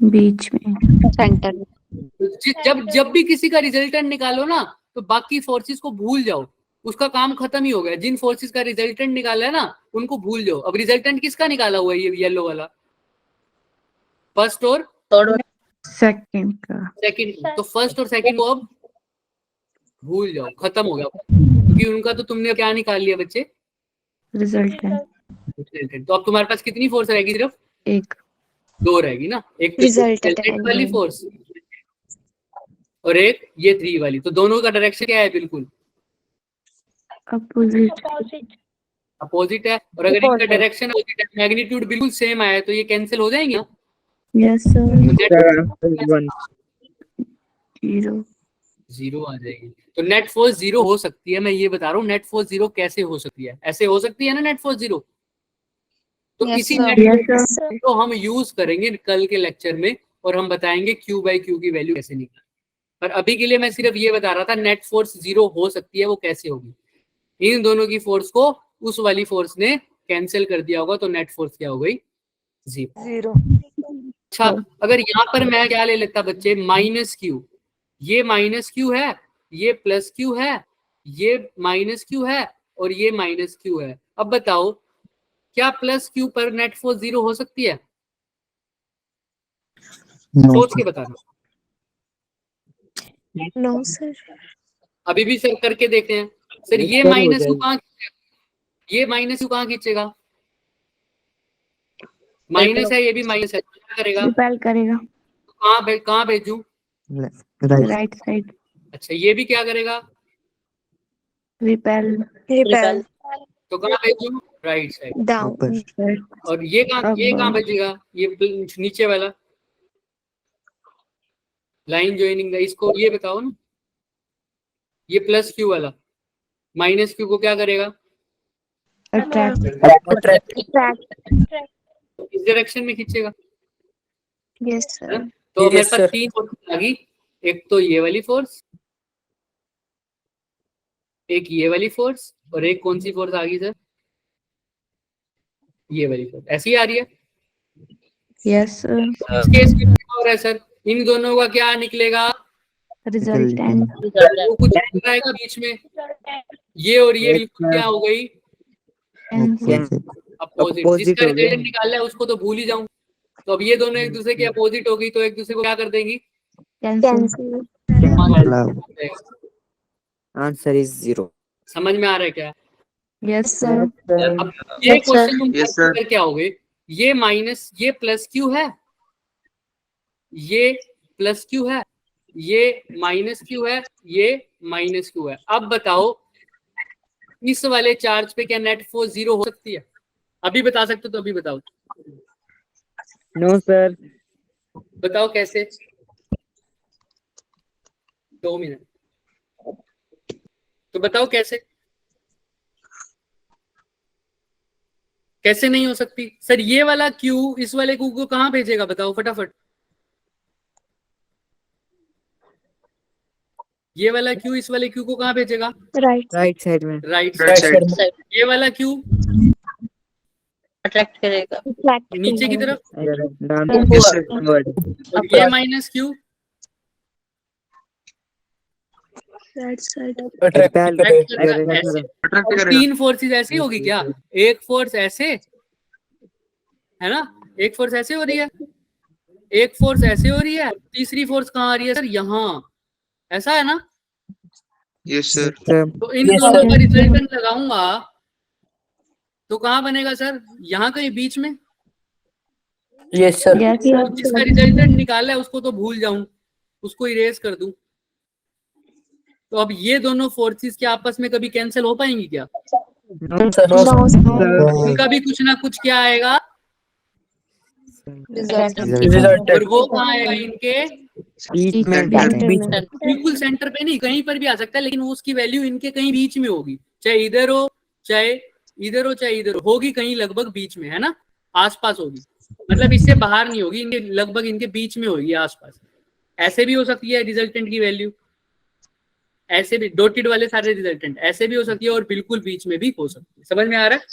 बीच में. सेंटर। जब भी किसी का रिजल्टेंट निकालो ना तो बाकी फोर्सेस को भूल जाओ, उसका काम खत्म ही हो गया। जिन फोर्सेस का रिजल्टेंट निकाला है ना उनको भूल जाओ। अब रिजल्टेंट किसका निकाला हुआ है, ये येलो वाला, फर्स्ट और थर्ड Second का. सेकंड, तो फर्स्ट और सेकंड को अब भूल जाओ, खत्म हो गया, क्योंकि उनका तो तुमने क्या निकाल लिया बच्चे, Resultant. रिजल्टेंट। तो अब तुम्हारे पास कितनी फोर्स रहेगी, सिर्फ एक. दो रहेगी ना, एक Resultant वाली फोर्स और एक ये 3 वाली। तो दोनों का डायरेक्शन क्या है, बिल्कुल Opposite. अपोजिट है। और अगर इनका डायरेक्शन अपोजिट है, मैग्नीट्यूड बिल्कुल सेम आया है तो ये कैंसिल हो जाएंगे ना, Yes, sir. वन 0. 0 आ जाएगी। तो नेट फोर्स 0 हो सकती है, मैं ये बता रहा हूँ नेट फोर्स 0 कैसे हो सकती है। ऐसे हो सकती है ना नेट फोर्स 0। तो Yes, इसी sir. Net Yes, sir. sir. को हम यूज करेंगे कल के लेक्चर में, और हम बताएंगे Q बाई Q की वैल्यू कैसे निकालें। पर अभी के लिए मैं सिर्फ ये बता रहा था नेट फोर्स 0 हो सकती है, वो कैसे होगी। इन दोनों की फोर्स को उस वाली फोर्स ने कैंसिल कर दिया होगा, तो नेट फोर्स क्या हो गई, 0। 0. अच्छा, अगर यहाँ पर मैं क्या ले लेता बच्चे, माइनस क्यू, ये माइनस क्यू है, ये प्लस क्यू है, ये माइनस क्यू है, और ये माइनस क्यू है। अब बताओ क्या प्लस क्यू पर नेट फोर्स 0 हो सकती है? सोच के बताना। No, sir. अभी भी सर करके देखते हैं। सर ये सर, हो माइनस क्यू जाएगी। कहाँ खींचेगा? ये माइनस क्यू कहाँ खींचेगा? माइनस है, ये भी माइनस है, क्या करेगा? रिपेल करेगा कहाँ भेजूं? Right right side. अच्छा, ये भी क्या करेगा? Repel Repel. तो कहाँ भेजूं? Right side. Down. ऊपर और ये कहाँ भेजेगा? ये नीचे वाला लाइन ज्वाइनिंग, इसको ये बताओ ना। ये प्लस क्यू वाला माइनस क्यू को क्या करेगा? अट्रैक्ट. Track. इस डायरेक्शन में खींचेगा। Yes, sir. तो मेरे पास 3 फोर्स आ गई। एक तो ये वाली फोर्स, एक ये वाली फोर्स, और एक कौन सी फोर्स आ गई सर? ये वाली फोर्स। ऐसी आ रही है। Yes sir. इस केस में क्या हो रहा है सर? इन दोनों का क्या निकलेगा? रिजल्टेंट. वो कुछ आएगा बीच में, ये और ये बिल्कुल क्या हो गई? अपोजिट। जिसका हो गया। रिजल्टेंट निकालना है उसको तो भूल ही जाऊं। तो अब ये दोनों एक दूसरे के अपोजिट हो गई, तो एक दूसरे को क्या कर देंगी? कैंसिल. Answer is 0। समझ में आ रहा है क्या? Yes sir. अब ये Yes, sir. क्वेश्चन तुम Yes, sir. क्या हो गए? ये माइनस, ये प्लस क्यू है, ये प्लस क्यू है, ये माइनस क्यू है, ये माइनस क्यू है। अब बताओ इस वाले चार्ज पे क्या नेट फोर्स 0 हो सकती है? अभी बता सकते हो तो अभी बताओ। No sir. बताओ कैसे? 2 मिनट। तो बताओ कैसे? कैसे नहीं हो सकती? सर ये वाला क्यू इस वाले क्यू को कहां भेजेगा? बताओ फटाफट। ये वाला क्यू इस वाले क्यू को कहां भेजेगा? Right. राइट साइड में। Right Right side. side. ये वाला क्यू अट्रैक्ट करेगा। Reflect. नीचे की तरफ, डाउन Yes, sir. और ये माइनस क्यू Right side. ऐसे। Attract और करेगा. 3 फोर्सेस ऐसी होगी क्या? एक फोर्स ऐसे है ना, एक फोर्स ऐसे हो रही है, एक फोर्स ऐसे हो रही है, तीसरी फोर्स कहाँ आ रही है सर? यहाँ। ऐसा है ना? Yes, sir. तो इन दोनों का रिजल्टेंट लगाऊंगा तो कहाँ बनेगा सर? यहाँ कहीं बीच में। यस तो जिसका रिजल्टेंट निकाला है उसको तो भूल जाऊं, उसको इरेज कर दूं। तो अब ये दोनों फोर्सेस क्या आपस में कभी कैंसिल हो पाएंगी क्या? उनका भी कुछ ना कुछ क्या आएगा, और वो कहाँ आएगा? इनके बीच में। Center. बीच में। बिल्कुल सेंटर पे नहीं, कहीं पर भी आ सकता है, लेकिन उसकी वैल्यू इनके कहीं बीच में होगी। चाहे इधर हो, चाहे इधर हो, चाहे इधर होगी, कहीं लगभग बीच में, है ना, आसपास होगी। मतलब इससे बाहर नहीं होगी, इनके लगभग इनके बीच में होगी, आसपास। ऐसे भी हो सकती है रिजल्टेंट की वैल्यू, ऐसे भी डॉटेड वाले सारे रिजल्टेंट ऐसे भी हो सकती है, और बिल्कुल बीच में भी हो सकती है। समझ में आ रहा है?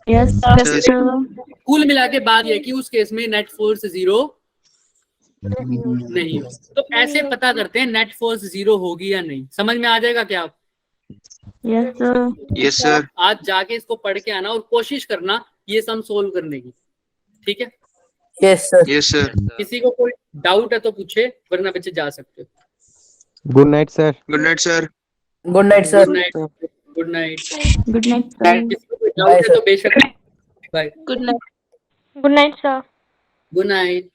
यस कुल मिला के बात यह कि उस केस में नेट फोर्स 0 नहीं हो। तो ऐसे पता करते हैं नेट फोर्स 0 होगी या नहीं। समझ में आ जाएगा क्या? आप यस सर. Yes, sir. आज जाके इसको पढ़ के आना और कोशिश करना ये सम सोल्व करने की, ठीक है? Yes, sir. किसी को कोई डाउट है तो पूछे, वरना बच्चे जा सकते हो। Good night sir. Good night, sir. Good night. Good night. Good night sir. किसी को कोई डाउट है तो बेशक। Bye. Good night. Good night, sir. Good night.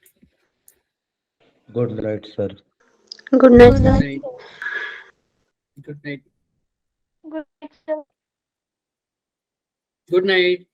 Good night sir. Good night, sir. Good night. Good night, sir. Good night.